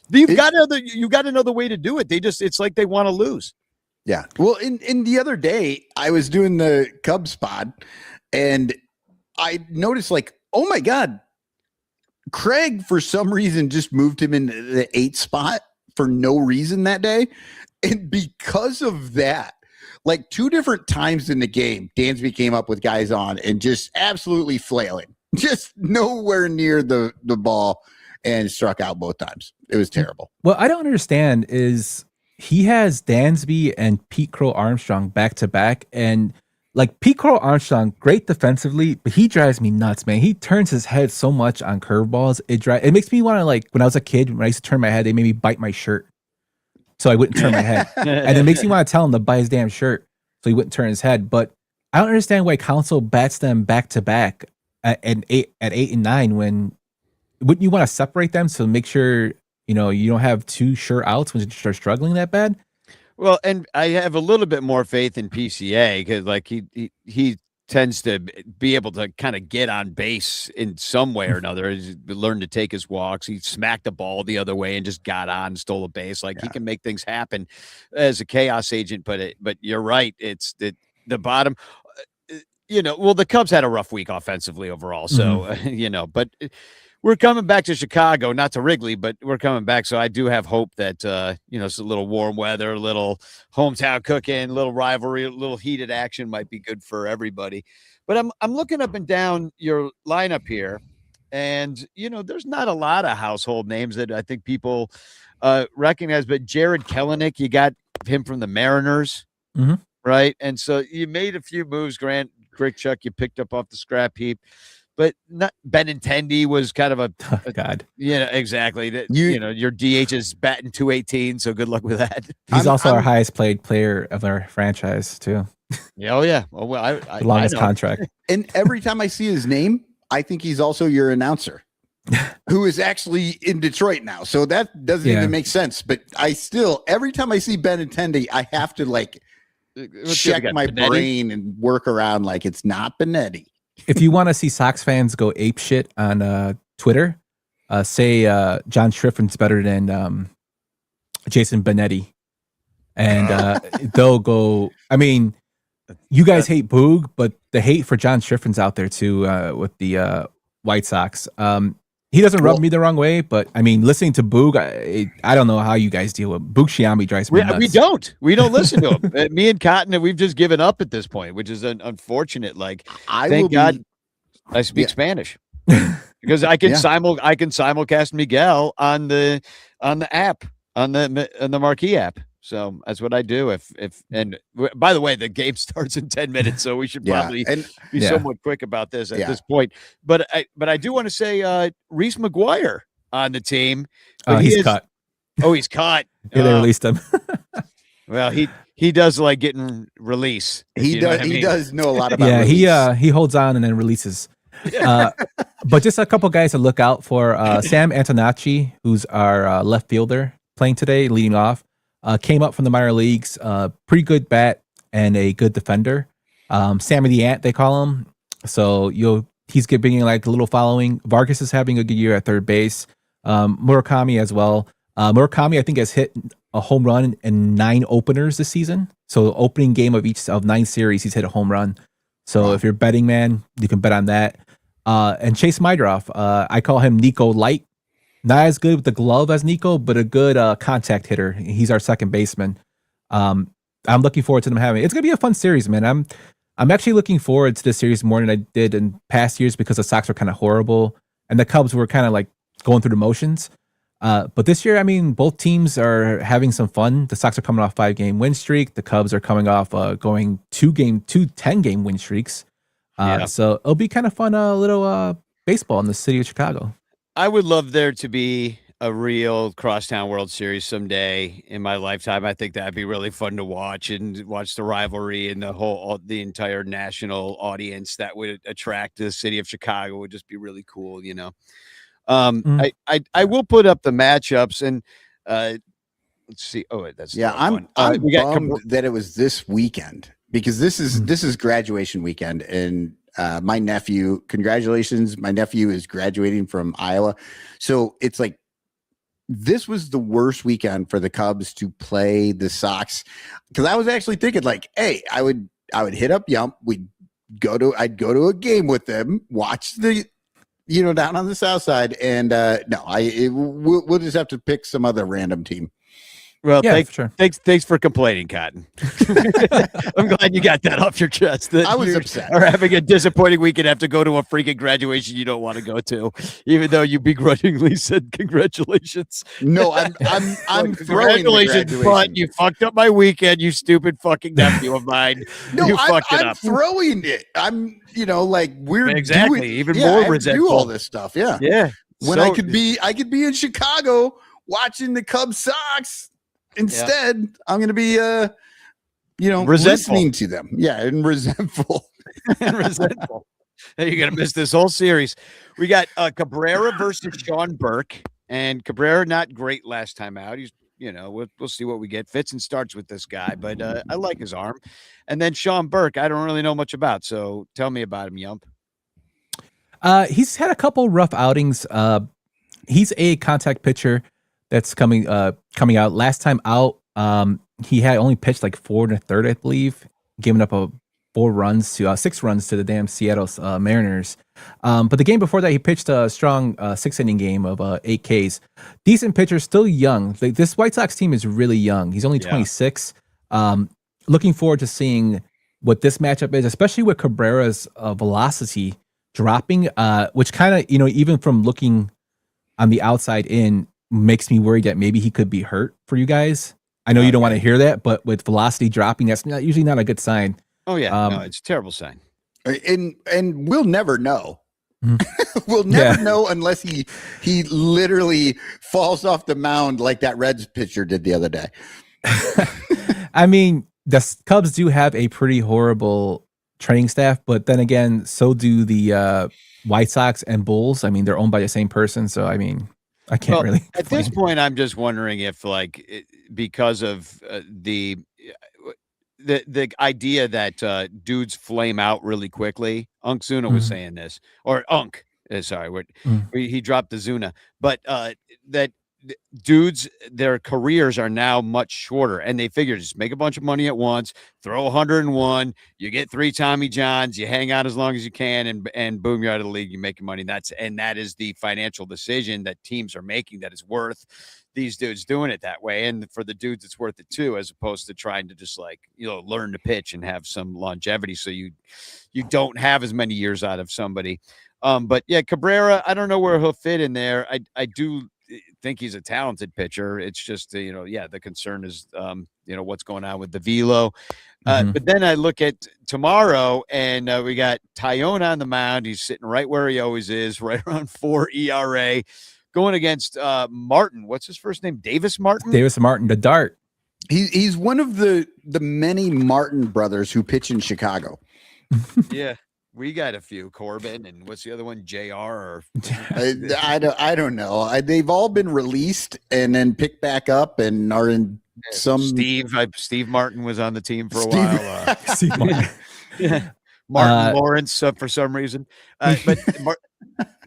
You got another way to do it. It's like they want to lose. Yeah. Well, in the other day, I was doing the Cubs pod, and I noticed, like, oh my God, Craig, for some reason, just moved him into the 8th spot for no reason that day. And because of that, like 2 different times in the game, Dansby came up with guys on and just absolutely flailing, just nowhere near the ball, and struck out both times. It was terrible. What I don't understand is he has Dansby and Pete Crow Armstrong back to back, and like Pete Crow Armstrong, great defensively, but he drives me nuts, man. He turns his head so much on curveballs. It makes me want to, like, when I was a kid, when I used to turn my head, they made me bite my shirt so I wouldn't turn my head, and it makes me want to tell him to bite his damn shirt so he wouldn't turn his head. But I don't understand why Council bats them back to back at 8 and 9 when wouldn't you want to separate them to make sure you don't have 2 sure outs when you start struggling that bad? Well, and I have a little bit more faith in PCA because, like, he tends to be able to kind of get on base in some way or another. He's learned to take his walks. He smacked the ball the other way and just got on, stole a base. Like, he can make things happen as a chaos agent. But you're right. It's the bottom. Well, the Cubs had a rough week offensively overall. So, but we're coming back to Chicago, not to Wrigley, but we're coming back. So I do have hope that, it's a little warm weather, a little hometown cooking, a little rivalry, a little heated action might be good for everybody. But I'm looking up and down your lineup here, and, there's not a lot of household names that I think people recognize, but Jared Kelenic, you got him from the Mariners, right? And so you made a few moves, Grant Grichuk, you picked up off the scrap heap. But not Benintendi was kind of a God. Yeah, exactly. Your DH is batting 218, so good luck with that. He's also our highest paid player of our franchise too. Yeah, oh yeah. Oh, well, the longest contract. And every time I see his name, I think he's also your announcer, who is actually in Detroit now. So that doesn't even make sense. But every time I see Benintendi, I have to check my brain and work around like it's not Benetti. If you want to see Sox fans go ape shit on Twitter, say John Schriffin's better than Jason Benetti, and they'll go. I mean, you guys hate Boog, but the hate for John Schriffin's out there too with the White Sox. He doesn't rub me the wrong way, but I mean, listening to Boog, I don't know how you guys deal with Boog. Shiami drives me nuts. We don't listen to him. Me and Cotton, we've just given up at this point, which is unfortunate. Like, thank God I speak Spanish because I can simulcast Miguel on the app, on the Marquee app. So that's what I do. And by the way, the game starts in 10 minutes, so we should probably be somewhat quick about this at this point. But I do want to say Reese McGuire on the team. He's cut. Oh, he's cut. Yeah, they released him. Well, he does like getting release. He does. He does know a lot about. Yeah, he holds on and then releases. But just a couple guys to look out for. Sam Antonacci, who's our left fielder, playing today, leading off. Came up from the minor leagues, pretty good bat and a good defender. Sammy the Ant, they call him. So he's getting like a little following. Vargas is having a good year at third base. Murakami as well. Murakami, I think, has hit a home run in 9 openers this season. So opening game of each of 9 series, he's hit a home run. So if you're a betting man, you can bet on that. And Chase Mydroff, I call him Nico Light. Not as good with the glove as Nico, but a good contact hitter. He's our second baseman. I'm looking forward to them having. It's gonna be a fun series, man. I'm actually looking forward to this series more than I did in past years because the Sox were kind of horrible and the Cubs were kind of like going through the motions. But this year, I mean, both teams are having some fun. The Sox are coming off 5-game win streak. The Cubs are coming off going 2 10-game win streaks. So it'll be kind of fun, little baseball in the city of Chicago. I would love there to be a real crosstown World Series someday in my lifetime. I think that'd be really fun to watch and watch the rivalry and the entire national audience that would attract the city of Chicago would just be really cool, I will put up the matchups and let's see. Oh, that's I'm bummed that it was this weekend because this is graduation weekend and my nephew, congratulations. My nephew is graduating from Iowa. So it's like this was the worst weekend for the Cubs to play the Sox, because I was actually thinking like, hey, I would hit up Yump. I'd go to a game with them, watch the, down on the south side, and we'll just have to pick some other random team. Well, Yeah, sure. thanks for complaining, Cotton. I'm glad you got that off your chest. That I was you upset. Are having a disappointing week and have to go to a freaking graduation you don't want to go to, even though you begrudgingly said congratulations. No, I'm throwing the congratulations, but graduation. you fucked up my weekend, you stupid fucking nephew of mine. No, you fucked it I'm up. throwing it. I'm, we're Exactly, doing, even yeah, more I have to resentful. do all this stuff. Yeah. Yeah. When I could be in Chicago watching the Cubs Sox. Instead, I'm going to be, resentful. listening to them. Yeah, and resentful. resentful. Hey, you're going to miss this whole series. We got Cabrera versus Sean Burke, and Cabrera not great last time out. He's, we'll see what we get. Fits and starts with this guy, but I like his arm. And then Sean Burke, I don't really know much about, so tell me about him, Yump. He's had a couple rough outings. He's a contact pitcher that's coming out. Last time out, he had only pitched like 4 1/3, I believe, giving up 6 runs to the damn Seattle Mariners. But the game before that, he pitched a strong 6-inning game of 8 Ks. Decent pitcher, still young. Like, this White Sox team is really young. He's only 26. Looking forward to seeing what this matchup is, especially with Cabrera's velocity dropping, which kind of, even from looking on the outside in, makes me worried that maybe he could be hurt for you guys. I know you don't want to hear that, but with velocity dropping, that's usually not a good sign. Oh yeah, no, it's a terrible sign. And we'll never know. We'll never know unless he literally falls off the mound like that Reds pitcher did the other day. I mean, the Cubs do have a pretty horrible training staff, but then again, so do the White Sox and Bulls. I mean, they're owned by the same person, so I mean, I can't really complain. At this point, I'm just wondering if, because of the idea that dudes flame out really quickly. Unkzuna was saying this, or Unk. Sorry, he dropped the Zuna, but that dudes, their careers are now much shorter, and they figure just make a bunch of money at once, throw 101, you get 3 Tommy Johns, you hang out as long as you can, and boom, you're out of the league, you make your money. That is the financial decision that teams are making that is worth these dudes doing it that way. And for the dudes, it's worth it too, as opposed to trying to just learn to pitch and have some longevity, so you don't have as many years out of somebody. But yeah, Cabrera, I don't know where he'll fit in there. I do think he's a talented pitcher. It's just, the concern is, what's going on with the velo. But then I look at tomorrow, and we got Tyone on the mound. He's sitting right where he always is, right around 4 ERA, going against Martin. What's his first name? Davis Martin? Davis Martin, the Dart. He's one of the many Martin brothers who pitch in Chicago. Yeah. We got a few, Corbin, and what's the other one? JR or I don't know. They've all been released and then picked back up and are in some. Steve Martin was on the team for a while. Steve Martin. Martin Lawrence for some reason.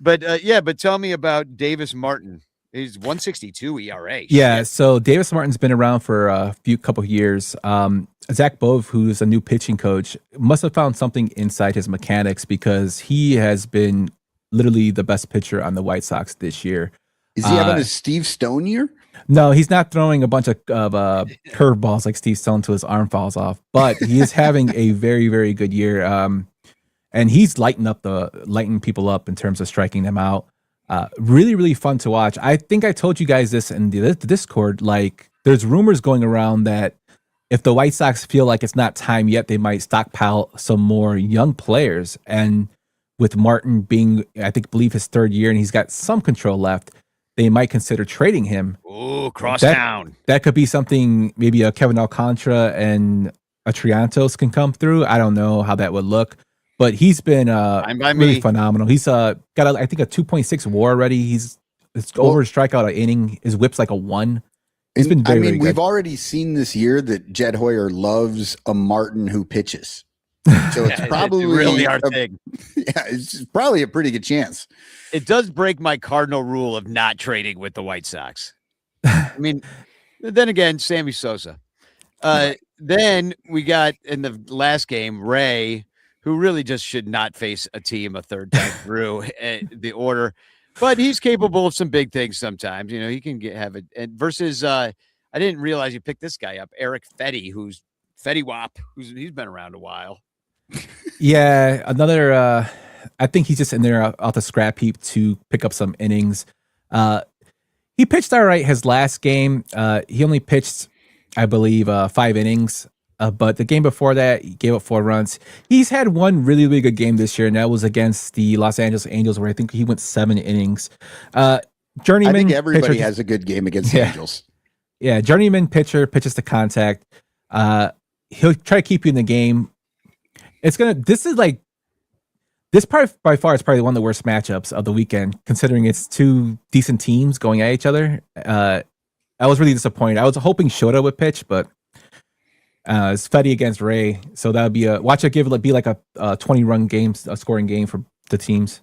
But tell me about Davis Martin. He's 1.62 ERA. Yeah, so Davis Martin's been around for a couple of years. Zach Bove, who's a new pitching coach, must have found something inside his mechanics, because he has been literally the best pitcher on the White Sox this year. Is he having a Steve Stone year? No, he's not throwing a bunch of curveballs like Steve Stone till his arm falls off, but he is having a very, very good year. And he's lighting people up in terms of striking them out. Really, really fun to watch. I think I told you guys this in the Discord. There's rumors going around that if the White Sox feel like it's not time yet, they might stockpile some more young players. And with Martin being, believe his 3rd year, and he's got some control left, they might consider trading him. Oh, town. That could be something. Maybe a Kevin Alcantara and a Triantos can come through. I don't know how that would look. But he's been really phenomenal. He's got a 2.6 WAR already. It's over his strikeout an inning. His whip's like a 1. He's been very, very good. We've already seen this year that Jed Hoyer loves a Martin who pitches. So it's probably really our thing. Yeah, it's probably a pretty good chance. It does break my cardinal rule of not trading with the White Sox. I mean, then again, Sammy Sosa. Then we got in the last game Ray, who really just should not face a team a third time through the order, but he's capable of some big things sometimes. You know, he can have it. And versus, I didn't realize you picked this guy up, Eric Fetty, who's Fetty Wap, he's been around a while. Yeah, another. I think he's just in there off the scrap heap to pick up some innings. He pitched all right his last game. He only pitched, I believe, 5 innings. But the game before that, he gave up 4 runs. He's had one really, really good game this year, and that was against the Los Angeles Angels, where I think he went 7 innings. Journeyman. I think everybody pitcher, has a good game against the Angels. Yeah, journeyman pitcher pitches to contact. He'll try to keep you in the game. This part by far is probably one of the worst matchups of the weekend, considering it's 2 decent teams going at each other. I was really disappointed. I was hoping Shota would pitch, but it's Fetty against Ray, so that would be be like a 20-run game, a scoring game for the teams.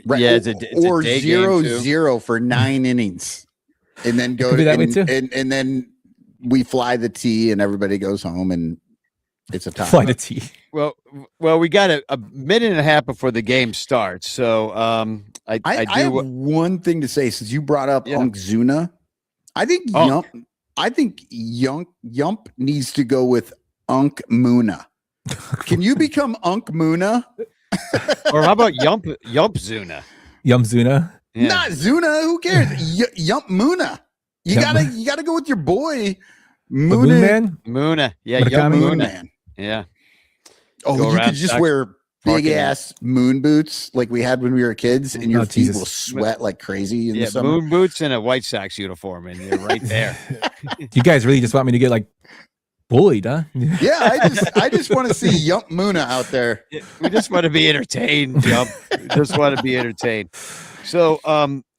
Right. Yeah, it's a 0-0 for 9 innings, and then go and then we fly the tee, and everybody goes home, and it's a tie. Fly the tee. Well, we got a minute and a half before the game starts, so I have one thing to say since you brought up Unkzuna. I think Yump needs to go with Unkmuna. Can you become Unkmuna? Or how about Yumpzuna? Yumpzuna? Yeah. Not Zuna. Who cares? Yumpmuna. You gotta go with your boy Muna. Muna. Yeah, Moon Man. Yeah. Oh, you could just wear big ass moon boots like we had when we were kids, and your feet will sweat like crazy in the summer. Moon boots and a White Sox uniform, and you're right there. You guys really just want me to get like bullied, huh? Yeah, I just want to see Yump Muna out there. We just want to be entertained, Yump. We just want to be entertained. So,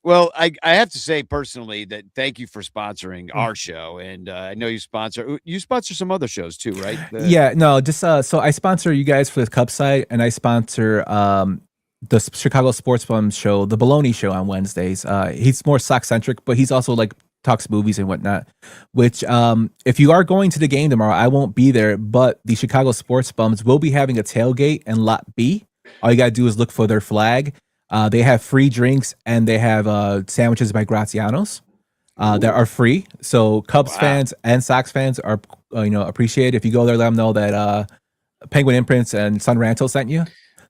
well, I have to say personally that thank you for sponsoring our show, and I know you sponsor some other shows too, right? So I sponsor you guys for the Cubs site, and I sponsor the Chicago Sports Bum show, the Baloney Show on Wednesdays. He's more Sox centric, but he's also like talks movies and whatnot. Which, if you are going to the game tomorrow, I won't be there, but the Chicago Sports Bums will be having a tailgate in Lot B. All you gotta do is look for their flag. They have free drinks, and they have sandwiches by Graziano's that are free. So Cubs fans and Sox fans are appreciated. If you go there, let them know that Penguin Imprints and Son Ranto sent you,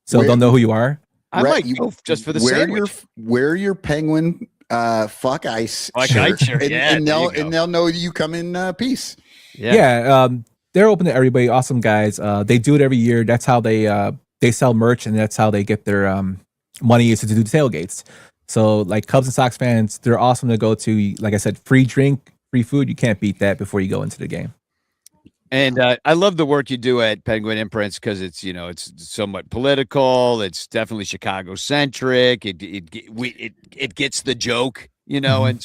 so they'll know who you are. I might go just for the sandwich. Wear your Penguin fuck ice shirt, and they'll know you come in peace. Yeah, they're open to everybody. Awesome guys. They do it every year. That's how they sell merch, and that's how they get their money is to do tailgates. So like Cubs and Sox fans, they're awesome to go to. Like I said, free drink, free food. You can't beat that before you go into the game. And I love the work you do at Penguin Imprints because it's somewhat political. It's definitely Chicago centric. It gets the joke, and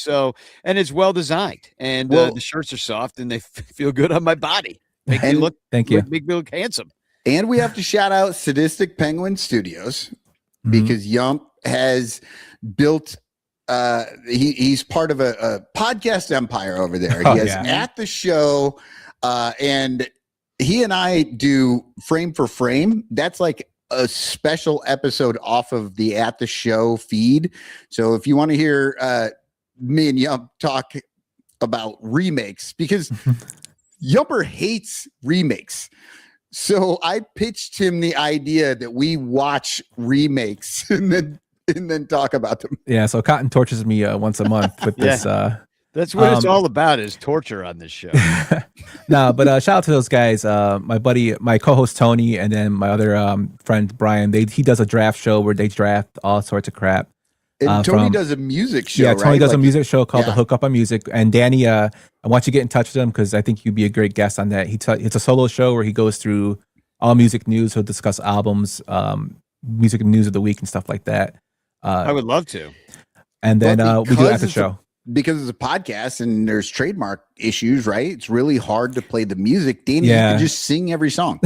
it's well designed. And the shirts are soft and they feel good on my body. Make me look handsome. And we have to shout out Sadistic Penguin Studios. Because Yump has built he's part of a podcast empire over there. He has At the Show, and he and I do Frame for Frame. That's like a special episode off of the At the Show feed. So if you want to hear me and Yump talk about remakes, because Yumper hates remakes. So I pitched him the idea that we watch remakes and then talk about them. Yeah, so Cotton tortures me once a month with this. That's what it's all about, is torture on this show. But shout out to those guys. My buddy, my co-host Tony, and then my other friend Brian. He does a draft show where they draft all sorts of crap. And Tony does a music show. Yeah, Tony does a music show called The Hook Up on Music. And Danny, I want you to get in touch with him because I think you'd be a great guest on that. It's a solo show where he goes through all music news. He'll discuss albums, music news of the week, and stuff like that. I would love to. And then we do it at the show. Because it's a podcast and there's trademark issues, right? It's really hard to play the music. Danny, you can just sing every song.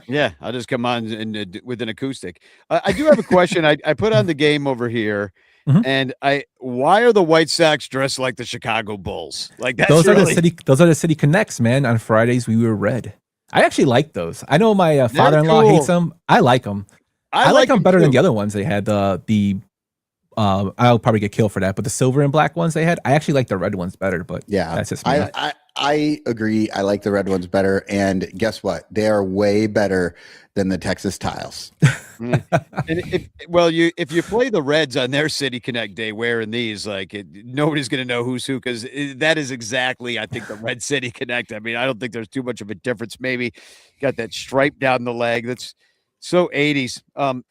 Yeah, I'll just come on with an acoustic. I do have a question. I put on the game over here. And why are the White Sox dressed like the Chicago Bulls? Like that's Those really, are the city connects, man. On Fridays we wear red. I actually like those. I know my father-in-law cool. hates them. I like them. I like them better than the other ones they had. I'll probably get killed for that, but the silver and black ones they had, I actually like the red ones better. But yeah, that's just me. I agree. I like the red ones better. And guess what? They are way better than the Texas tiles. And if you play the Reds on their City Connect day wearing these, nobody's going to know who's who, because that is exactly, I think, the Red City Connect. I mean, I don't think there's too much of a difference. Maybe got that stripe down the leg. That's so 80s.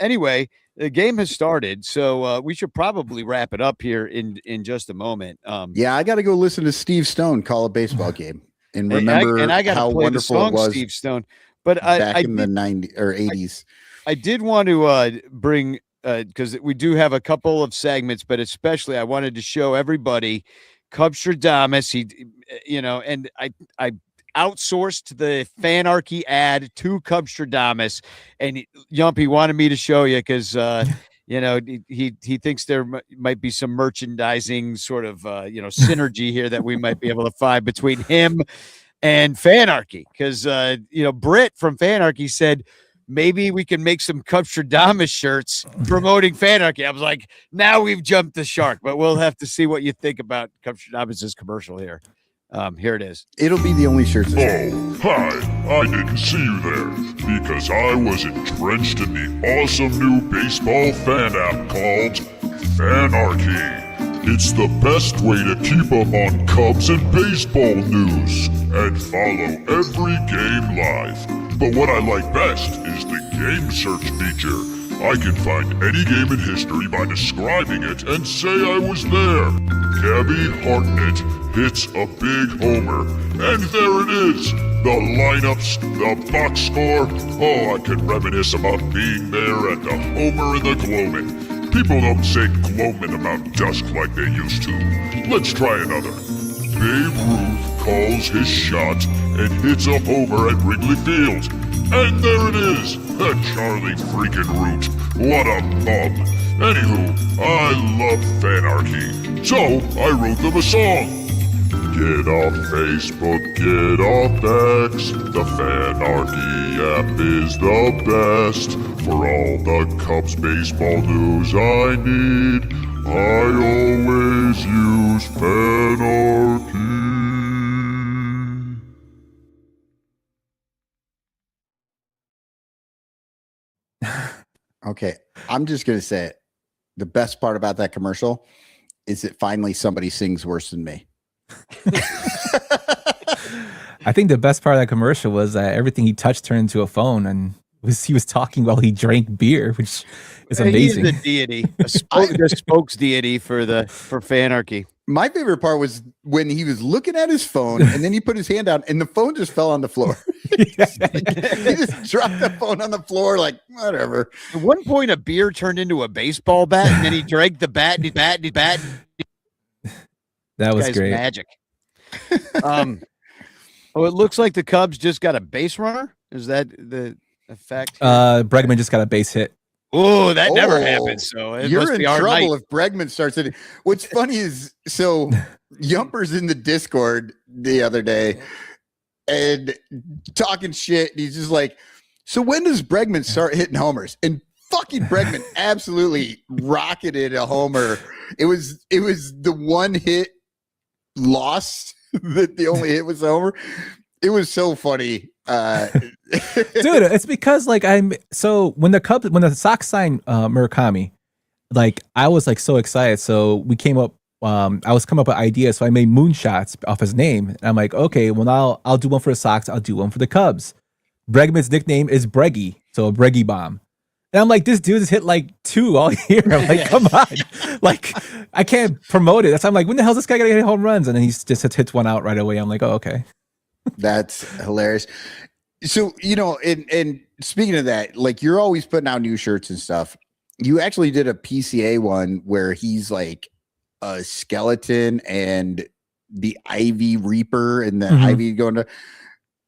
Anyway, the game has started, so we should probably wrap it up here in just a moment. Yeah, I got to go listen to Steve Stone call a baseball game and remember I got how to play wonderful the song it was Steve Stone. But back in the 90s or 80s. I did want to bring, because we do have a couple of segments, but especially I wanted to show everybody Cubstradamus. And I outsourced the Fanarchy ad to Cubstradamus, and Yumpy wanted me to show you because he thinks there might be some merchandising sort of synergy here that we might be able to find between him and Fanarchy, because Britt from Fanarchy said maybe we can make some Cubstradamus shirts promoting Fanarchy. I was like, now we've jumped the shark, but we'll have to see what you think about Cubstradamus's commercial here. Here it is. It'll be the only shirts. Oh, hi. I didn't see you there because I was entrenched in the awesome new baseball fan app called Fanarchy. It's the best way to keep up on Cubs and baseball news and follow every game live. But what I like best is the game search feature. I can find any game in history by describing it and say I was there. Gabby Hartnett hits a big homer, and there it is. The lineups, the box score. Oh, I can reminisce about being there at the homer and the Gloman. People don't say Gloman about dusk like they used to. Let's try another. Babe Ruth calls his shot and hits a homer at Wrigley Field. And there it is, Charlie freaking Root. What a bum. Anywho, I love Fanarchy, so I wrote them a song. Get off Facebook, get off X. The Fanarchy app is the best. For all the Cubs baseball news I need, I always use Fanarchy. Okay, I'm just going to say it. The best part about that commercial is that finally somebody sings worse than me. I think the best part of that commercial was that everything he touched turned into a phone, and he was talking while he drank beer, which is amazing. He's the deity, the spokes deity for Fanarchy. My favorite part was when he was looking at his phone and then he put his hand out and the phone just fell on the floor. He just dropped the phone on the floor like, whatever. At one point, a beer turned into a baseball bat, and then he drank the bat, bat. That was great. Magic. It looks like the Cubs just got a base runner. Is that the effect? Bregman just got a base hit. Oh, that never happens. So you're in trouble if Bregman starts it. What's funny is, so Yumper's in the Discord the other day and talking shit. And he's just like, so when does Bregman start hitting homers? And fucking Bregman absolutely rocketed a homer. It was the one hit lost that the only hit was the homer. It was so funny. Dude, it's because when the Sox signed Murakami, I was so excited. So we came up, I was coming up with ideas. So I made moonshots off his name. And I'm like, okay, well I'll do one for the Sox. I'll do one for the Cubs. Bregman's nickname is Breggy. So a Breggy bomb. And I'm like, this dude has hit 2 all year. I'm like, come on. I can't promote it. I'm like, when the hell is this guy gonna hit home runs? And then he just hits one out right away. I'm like, oh, okay. That's hilarious. So, and speaking of that, you're always putting out new shirts and stuff. You actually did a PCA one where he's like a skeleton and the Ivy Reaper and the Ivy going to.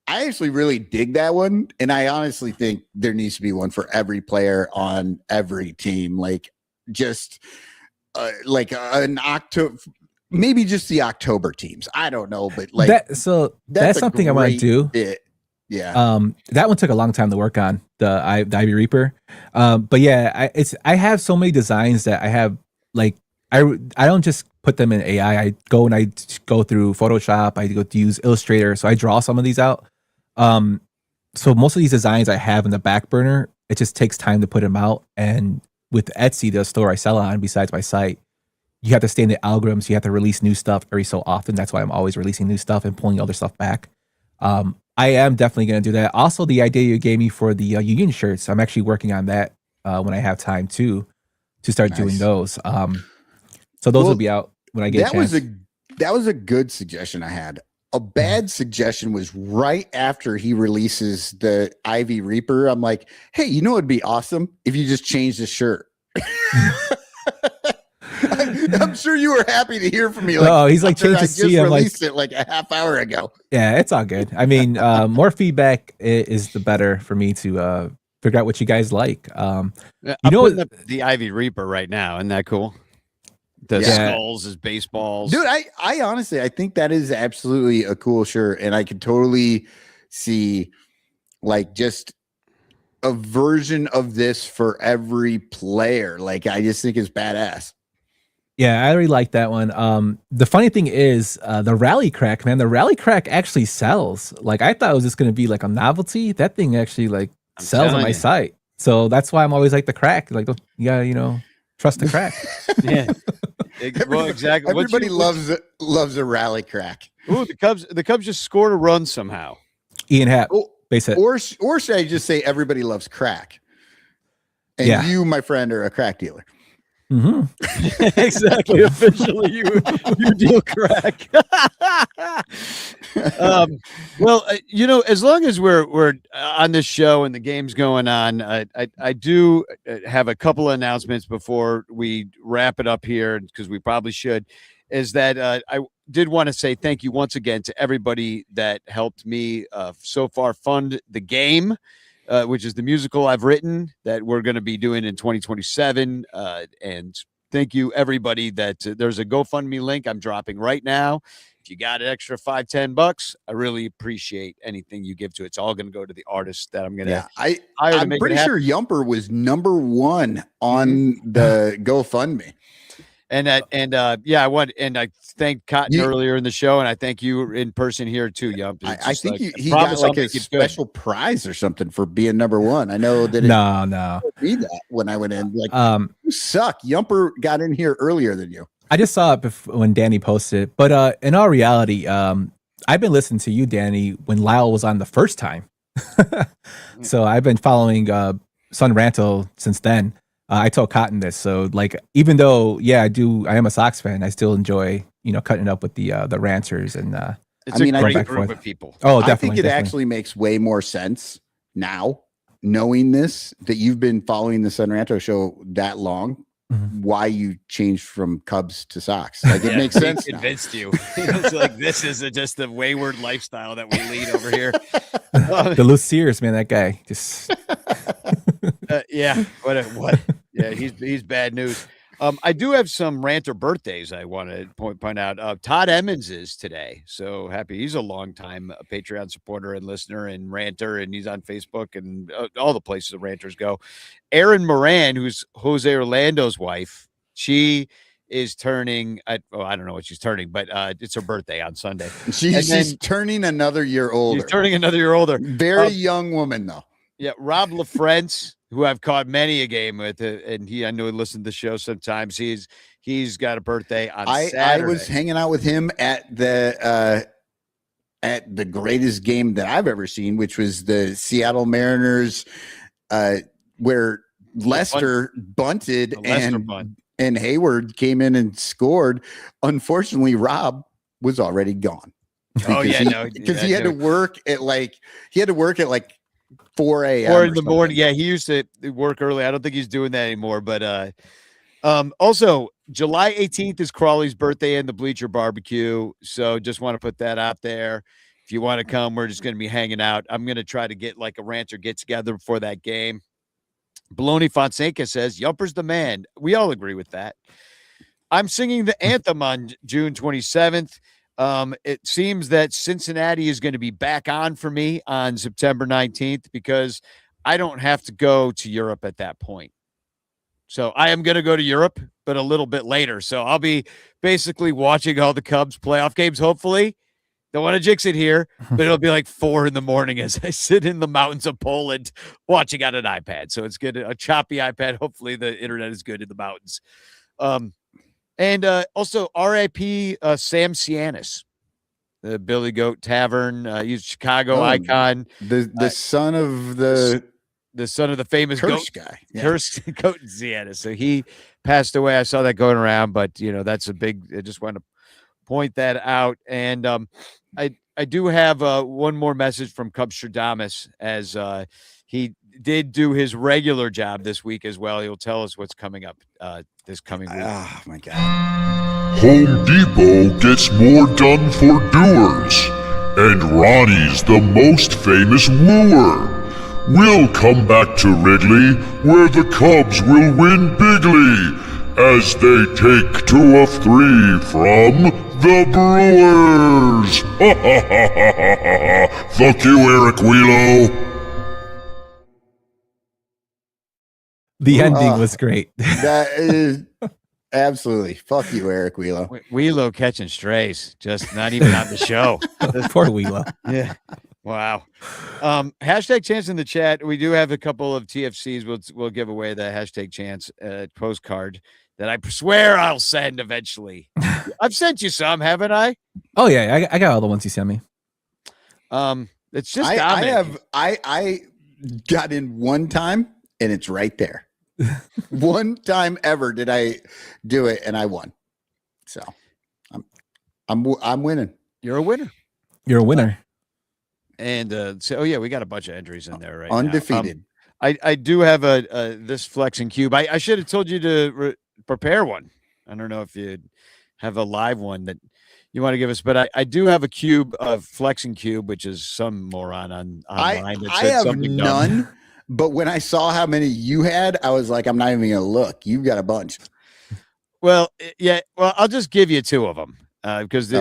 I actually really dig that one. And I honestly think there needs to be one for every player on every team. like an October, maybe just the October teams. I don't know, but like that's something I want to do. Bit. Yeah. That one took a long time to work on, the Ivy Reaper. But yeah, I have so many designs that I have, like, I don't just put them in AI. I go through Photoshop. I go to use Illustrator. So I draw some of these out. So most of these designs I have in the back burner. It just takes time to put them out. And with Etsy, the store I sell on, besides my site, you have to stay in the algorithms. You have to release new stuff every so often. That's why I'm always releasing new stuff and pulling other stuff back. I am definitely going to do that. Also, the idea you gave me for the Union shirts, I'm actually working on that when I have time to start doing those. So those will be out when I get a chance. That was a good suggestion I had. A bad suggestion was right after he releases the Ivy Reaper. I'm like, hey, you know, it'd be awesome if you just changed the shirt. I'm sure you were happy to hear from me. Like, he's like, change the C. I released it like a half hour ago. Yeah, it's all good. I mean, more feedback is the better for me to figure out what you guys like. I'm putting up the Ivy Reaper right now. Isn't that cool? The skulls as baseballs. Dude, I honestly, I think that is absolutely a cool shirt. And I could totally see like just a version of this for every player. Like, I just think it's badass. Yeah, I really like that one. The funny thing is, the Rally Crack, man, the Rally Crack actually sells. Like, I thought it was just going to be like a novelty. That thing actually like sells on my site. So that's why I'm always like the crack. Like, you gotta, trust the crack. Yeah. Well, exactly. Everybody loves a Rally Crack. Ooh, the Cubs just scored a run somehow. Ian Happ, base hit. Or should I just say everybody loves crack? And you, my friend, are a crack dealer. Mm-hmm. Exactly. Officially, you deal crack. Well, as long as we're on this show and the game's going on, I do have a couple of announcements before we wrap it up here, because we probably should. Is that I did want to say thank you once again to everybody that helped me so far fund the game. Which is the musical I've written that we're going to be doing in 2027. And thank you, everybody, that there's a GoFundMe link I'm dropping right now. If you got an extra $5-10, I really appreciate anything you give to it. It's all going to go to the artist that I'm going to hire. I'm pretty sure Yumper was #1 on the GoFundMe. And I thanked Cotton earlier in the show, and I thank you in person here too, Yump. I think he got like a special prize or something for being #1. I know that. No. Read that when I went in. Like, you suck. Yumper got in here earlier than you. I just saw it when Danny posted it, but in all reality, I've been listening to you, Danny, when Lyle was on the first time. So I've been following Son Ranto since then. I told Cotton this, so like, even though I am a Sox fan, I still enjoy cutting up with the ranters and it's a great group of people. Oh, definitely. I think it actually makes way more sense now, knowing this, that you've been following the Son Ranto show that long. Why you changed from Cubs to Sox? Like, it makes sense. Convinced you. It's like, this is just the wayward lifestyle that we lead over here. The Luciers, man, that guy just. Yeah. What? Yeah, he's bad news. I do have some ranter birthdays I want to point out. Todd Emmons is today, so happy. He's a longtime Patreon supporter and listener and ranter, and he's on Facebook and all the places the ranters go. Erin Moran, who's Jose Orlando's wife, she is turning. I don't know what she's turning, but it's her birthday on Sunday. She's turning another year older. She's turning another year older. Very young woman, though. Yeah, Rob LaFrance, who I've caught many a game with, and I know he listens to the show sometimes. He's got a birthday on Saturday. I was hanging out with him at the greatest game that I've ever seen, which was the Seattle Mariners, where Lester bunted and Hayward came in and scored. Unfortunately, Rob was already gone. Because he had to work at like 4 a.m. 4 in the morning. Yeah, he used to work early. I don't think he's doing that anymore. But also, July 18th is Crawley's birthday and the Bleacher Barbecue. So just want to put that out there. If you want to come, we're just going to be hanging out. I'm going to try to get like a rancher get together before that game. Baloney Fonseca says, Yumper's the man. We all agree with that. I'm singing the anthem on June 27th. It seems that Cincinnati is going to be back on for me on September 19th because I don't have to go to Europe at that point. So I am going to go to Europe, but a little bit later. So I'll be basically watching all the Cubs playoff games, hopefully. Don't want to jinx it here, but it'll be like 4 a.m. as I sit in the mountains of Poland watching on an iPad. So it's good. A choppy iPad. Hopefully the internet is good in the mountains. And also RIP Sam Cianis, the Billy Goat Tavern, he's a Chicago icon. The son of the son of the famous Kirsch goat guy. Goat Cianis. So he passed away. I saw that going around, but that's a big, I just want to point that out. And I do have one more message from Cubstradamus as he did do his regular job this week as well. He'll tell us what's coming up this coming week. Oh my God. Home Depot gets more done for doers, and Ronnie's the most famous wooer. We'll come back to Wrigley, where the Cubs will win bigly, as they take 2 of 3 from the Brewers. Fuck you, Eric Wheelo. The ending was great. That is absolutely. Fuck you, Eric Wheelo. Wheelo catching strays, just not even on the show. Poor Wheelo. Yeah. Wow. Hashtag chance in the chat. We do have a couple of TFCs. We'll give away the hashtag chance postcard that I swear I'll send eventually. I've sent you some, haven't I? Oh yeah, I got all the ones you sent me. It's just I got in one time and it's right there. One time ever did I do it and I won. So I'm winning. You're a winner. You're a winner. And we got a bunch of entries in there right Undefeated. now. I do have this flexing cube. I should have told you to prepare one. I don't know if you have a live one that you want to give us, but I do have a cube of flexing cube, which is some moron online. I have none, but when I saw how many you had, I was like, I'm not even gonna look. You've got a bunch. Well, yeah. Well, I'll just give you 2 of them because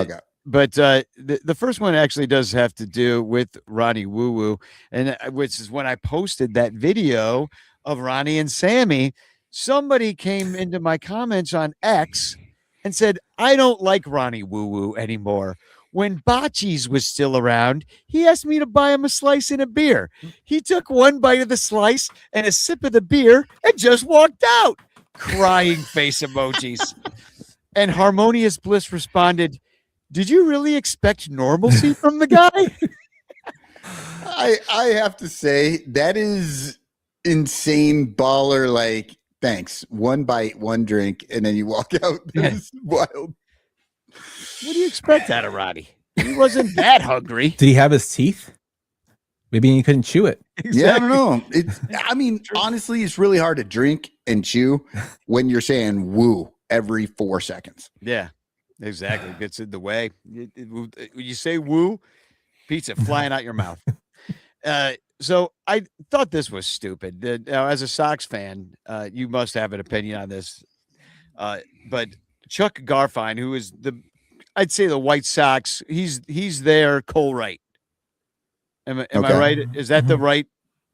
But the first one actually does have to do with Ronnie Woo Woo, and which is when I posted that video of Ronnie and Sammy. Somebody came into my comments on X and said, I don't like Ronnie Woo Woo anymore. When Bocce's was still around, he asked me to buy him a slice and a beer. He took 1 bite of the slice and a sip of the beer and just walked out. Crying face emojis. And Harmonious Bliss responded, did you really expect normalcy from the guy? I have to say that is insane baller. Like, thanks. 1 bite, 1 drink, and then you walk out. This is wild. What do you expect out of Roddy? He wasn't that hungry. Did he have his teeth? Maybe he couldn't chew it. Exactly. Yeah, I don't know. Honestly, it's really hard to drink and chew when you're saying woo every 4 seconds. Yeah. Exactly. Gets in the way. You say woo, pizza flying out your mouth. So I thought this was stupid. Now, as a Sox fan, you must have an opinion on this. But Chuck Garfien, who is I'd say the White Sox, he's their Cole Wright. Am I right? Is that the right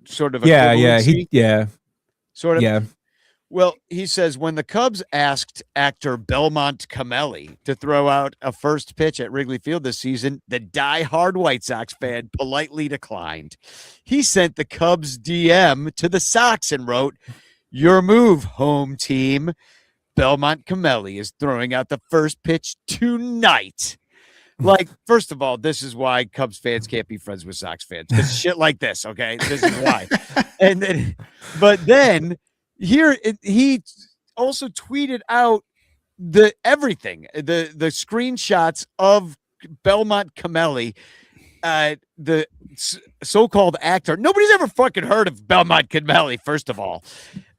sort of? Yeah. Sort of. Yeah. Well, he says, when the Cubs asked actor Belmont Camelli to throw out a first pitch at Wrigley Field this season, the die-hard White Sox fan politely declined. He sent the Cubs DM to the Sox and wrote, your move, home team. Belmont Camelli is throwing out the first pitch tonight. Like, first of all, this is why Cubs fans can't be friends with Sox fans. Because shit like this, okay? This is why. But then... Here, he also tweeted out the screenshots of Belmont Camelli, the so-called actor. Nobody's ever fucking heard of Belmont Camelli, first of all.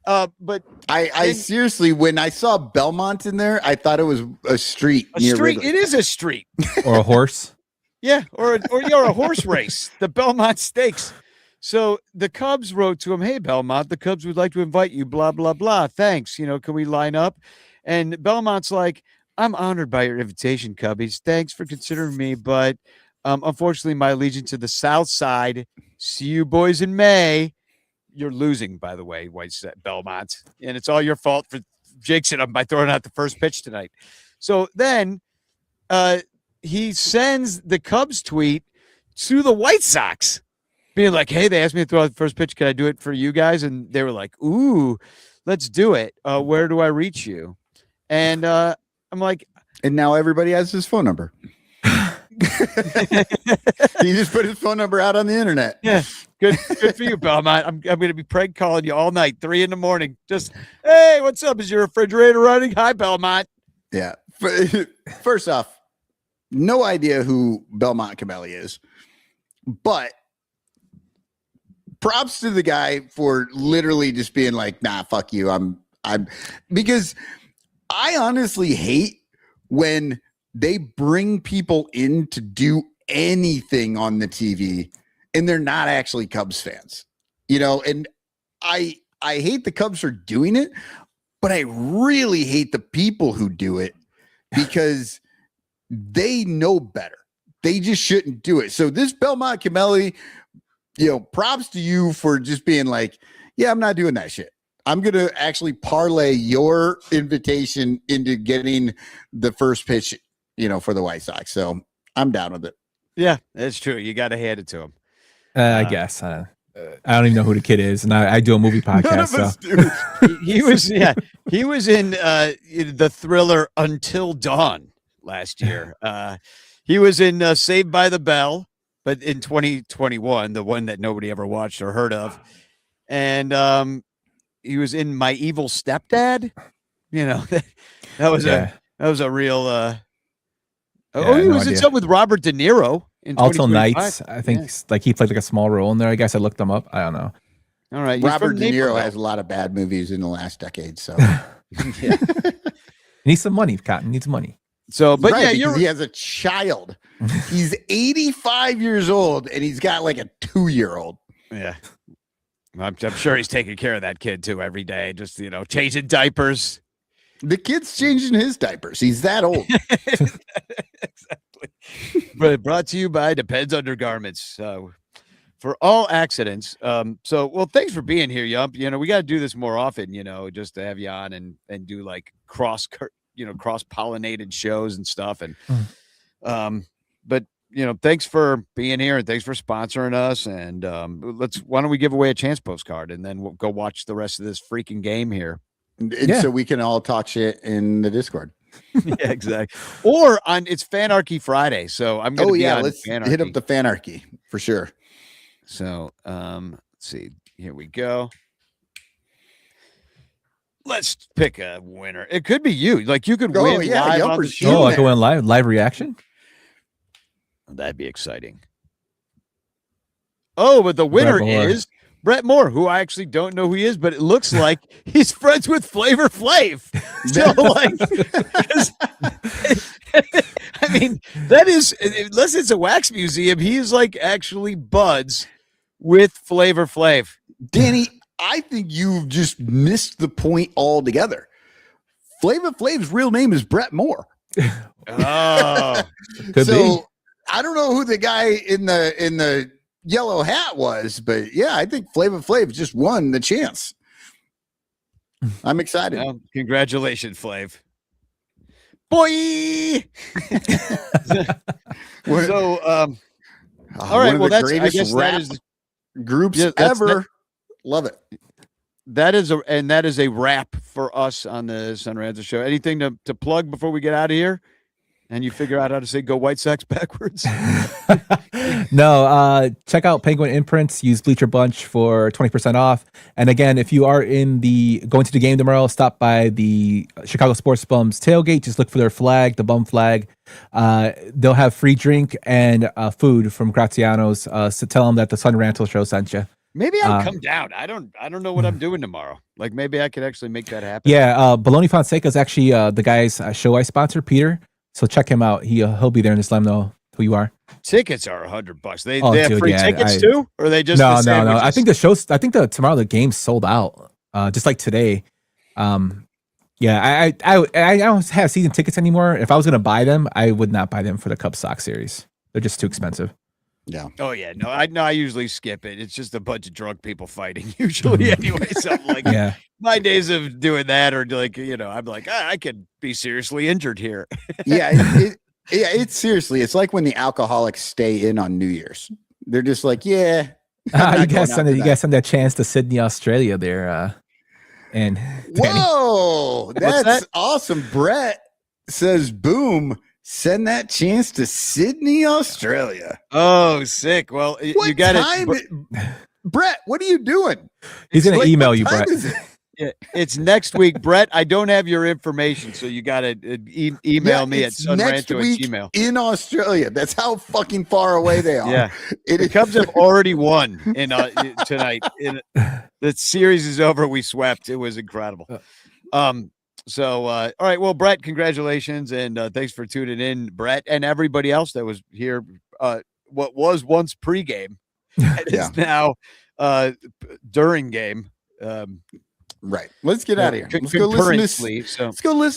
But I seriously, when I saw Belmont in there, I thought it was a street. It is a street or a horse. Yeah, or a horse race, the Belmont Stakes. So the Cubs wrote to him, hey, Belmont, the Cubs would like to invite you, blah, blah, blah. Thanks. Can we line up? And Belmont's like, I'm honored by your invitation, Cubbies. Thanks for considering me, but unfortunately, my allegiance to the South Side. See you boys in May. You're losing, by the way, Belmont, and it's all your fault for jinxing them by throwing out the first pitch tonight. So then he sends the Cubs tweet to the White Sox, being like, hey, they asked me to throw out the first pitch. Can I do it for you guys? And they were like, ooh, let's do it. Where do I reach you? And I'm like, and now everybody has his phone number. He just put his phone number out on the internet. Yeah, good for you, Belmont. I'm going to be prank calling you all night, 3 a.m. Just, hey, what's up? Is your refrigerator running? Hi, Belmont. Yeah. First off, no idea who Belmont Camelli is, but props to the guy for literally just being like, nah, fuck you. I'm because I honestly hate when they bring people in to do anything on the TV and they're not actually Cubs fans, and I hate the Cubs for doing it, but I really hate the people who do it because they know better. They just shouldn't do it. So this Belmont Camelli, props to you for just being like, yeah, I'm not doing that shit. I'm going to actually parlay your invitation into getting the first pitch, for the White Sox. So I'm down with it. Yeah, that's true. You got to hand it to him. I guess. I don't even know who the kid is, and I do a movie podcast. He was in the thriller Until Dawn last year. He was in Saved by the Bell, but in 2021, the one that nobody ever watched or heard of, and he was in My Evil Stepdad. That was a real. He was in something with Robert De Niro in Also Nights. I think he played like a small role in there. I guess I looked him up. I don't know. All right, Robert De Niro has a lot of bad movies in the last decade, so he needs some money. Cotton needs money. So, but right, he has a child. He's 85 years old, and he's got like a 2-year-old. Yeah, I'm sure he's taking care of that kid too every day. Just changing diapers. The kid's changing his diapers. He's that old. Exactly. But brought to you by Depends Undergarments. For all accidents. Well, thanks for being here, Yump. We got to do this more often, just to have you on and do like cross-pollinated shows and stuff. And, but thanks for being here and thanks for sponsoring us. And why don't we give away a chance postcard and then we'll go watch the rest of this freaking game here. So we can all talk shit in the Discord. Yeah, exactly. Or it's Fanarchy Friday. So I'm going to be on let's Fanarchy. hit up the Fanarchy for sure. So let's see. Here we go. Let's pick a winner. It could be you. Like you could win live on the show. I go in live reaction. That'd be exciting. Oh, but the winner is Brett Moore, who I actually don't know who he is, but it looks like he's friends with Flavor Flav. So, I mean, that is, unless it's a wax museum, he is like actually buds with Flavor Flav. Danny, I think you've just missed the point altogether. Flavor Flav's real name is Brett Moore. Oh, could be. I don't know who the guy in the yellow hat was, but yeah, I think Flavor Flav just won the chance. I'm excited. Well, congratulations, Flav. Boy. So, all right. Well, that's I guess that is groups ever. Love it. That is a wrap for us on the Son Ranto show. Anything to plug before we get out of here? And you figure out how to say "Go White Sox" backwards? No, check out Penguin Imprints. Use Bleacher Bunch for 20% off. And again, if you are going to the game tomorrow, stop by the Chicago Sports Bums tailgate. Just look for their flag, the bum flag. They'll have free drink and food from Graziano's. So tell them that the Son Ranto show sent you. Maybe I'll come down. I don't know what I'm doing tomorrow. Like maybe I could actually make that happen. Yeah, Baloney Fonseca is actually the guy's show I sponsor, Peter. So check him out. He'll be there and just let him know who you are. Tickets are $100. They have free tickets too, or they just no. I think tomorrow the game's sold out. Just like today. Yeah, I don't have season tickets anymore. If I was going to buy them, I would not buy them for the Cubs Sox series. They're just too expensive. Yeah. Oh yeah, no, I usually skip it. It's just a bunch of drunk people fighting usually anyway. So I'm like, Yeah. my days of doing that are like, I'm like, I could be seriously injured here. Yeah, it's seriously, it's like when the alcoholics stay in on New Year's. They're just like, yeah. You guys send that chance to Sydney, Australia there. And whoa, that's awesome. Brett says, boom, send that chance to Sydney, Australia. Oh, sick. Well, you got it. Brett, what are you doing? He's going to email you, Brett. Yeah, it's next week, Brett. I don't have your information, so you got to email me at sunranto@gmail. In Australia. That's how fucking far away they are. Yeah, the Cubs have already won in tonight. The series is over. We swept. It was incredible. So, all right. Well, Brett, congratulations, and thanks for tuning in, Brett, and everybody else that was here. What was once pregame is now during game. Right. Let's get out of here. Let's go listen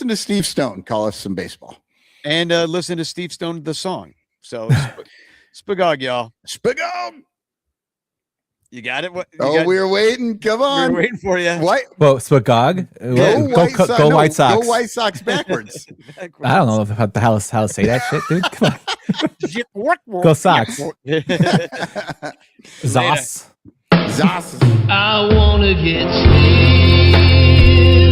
to Steve Stone call us some baseball. And listen to Steve Stone, the song. So, Spagog, y'all. Spagog. You got it? We're waiting. Come on. We're waiting for you. What? Well, Spagog. Go White Sox. Go White Sox backwards. I don't know how to say that shit, dude. Come on. Go Sox. Zos. Zos. I wanna get sleep.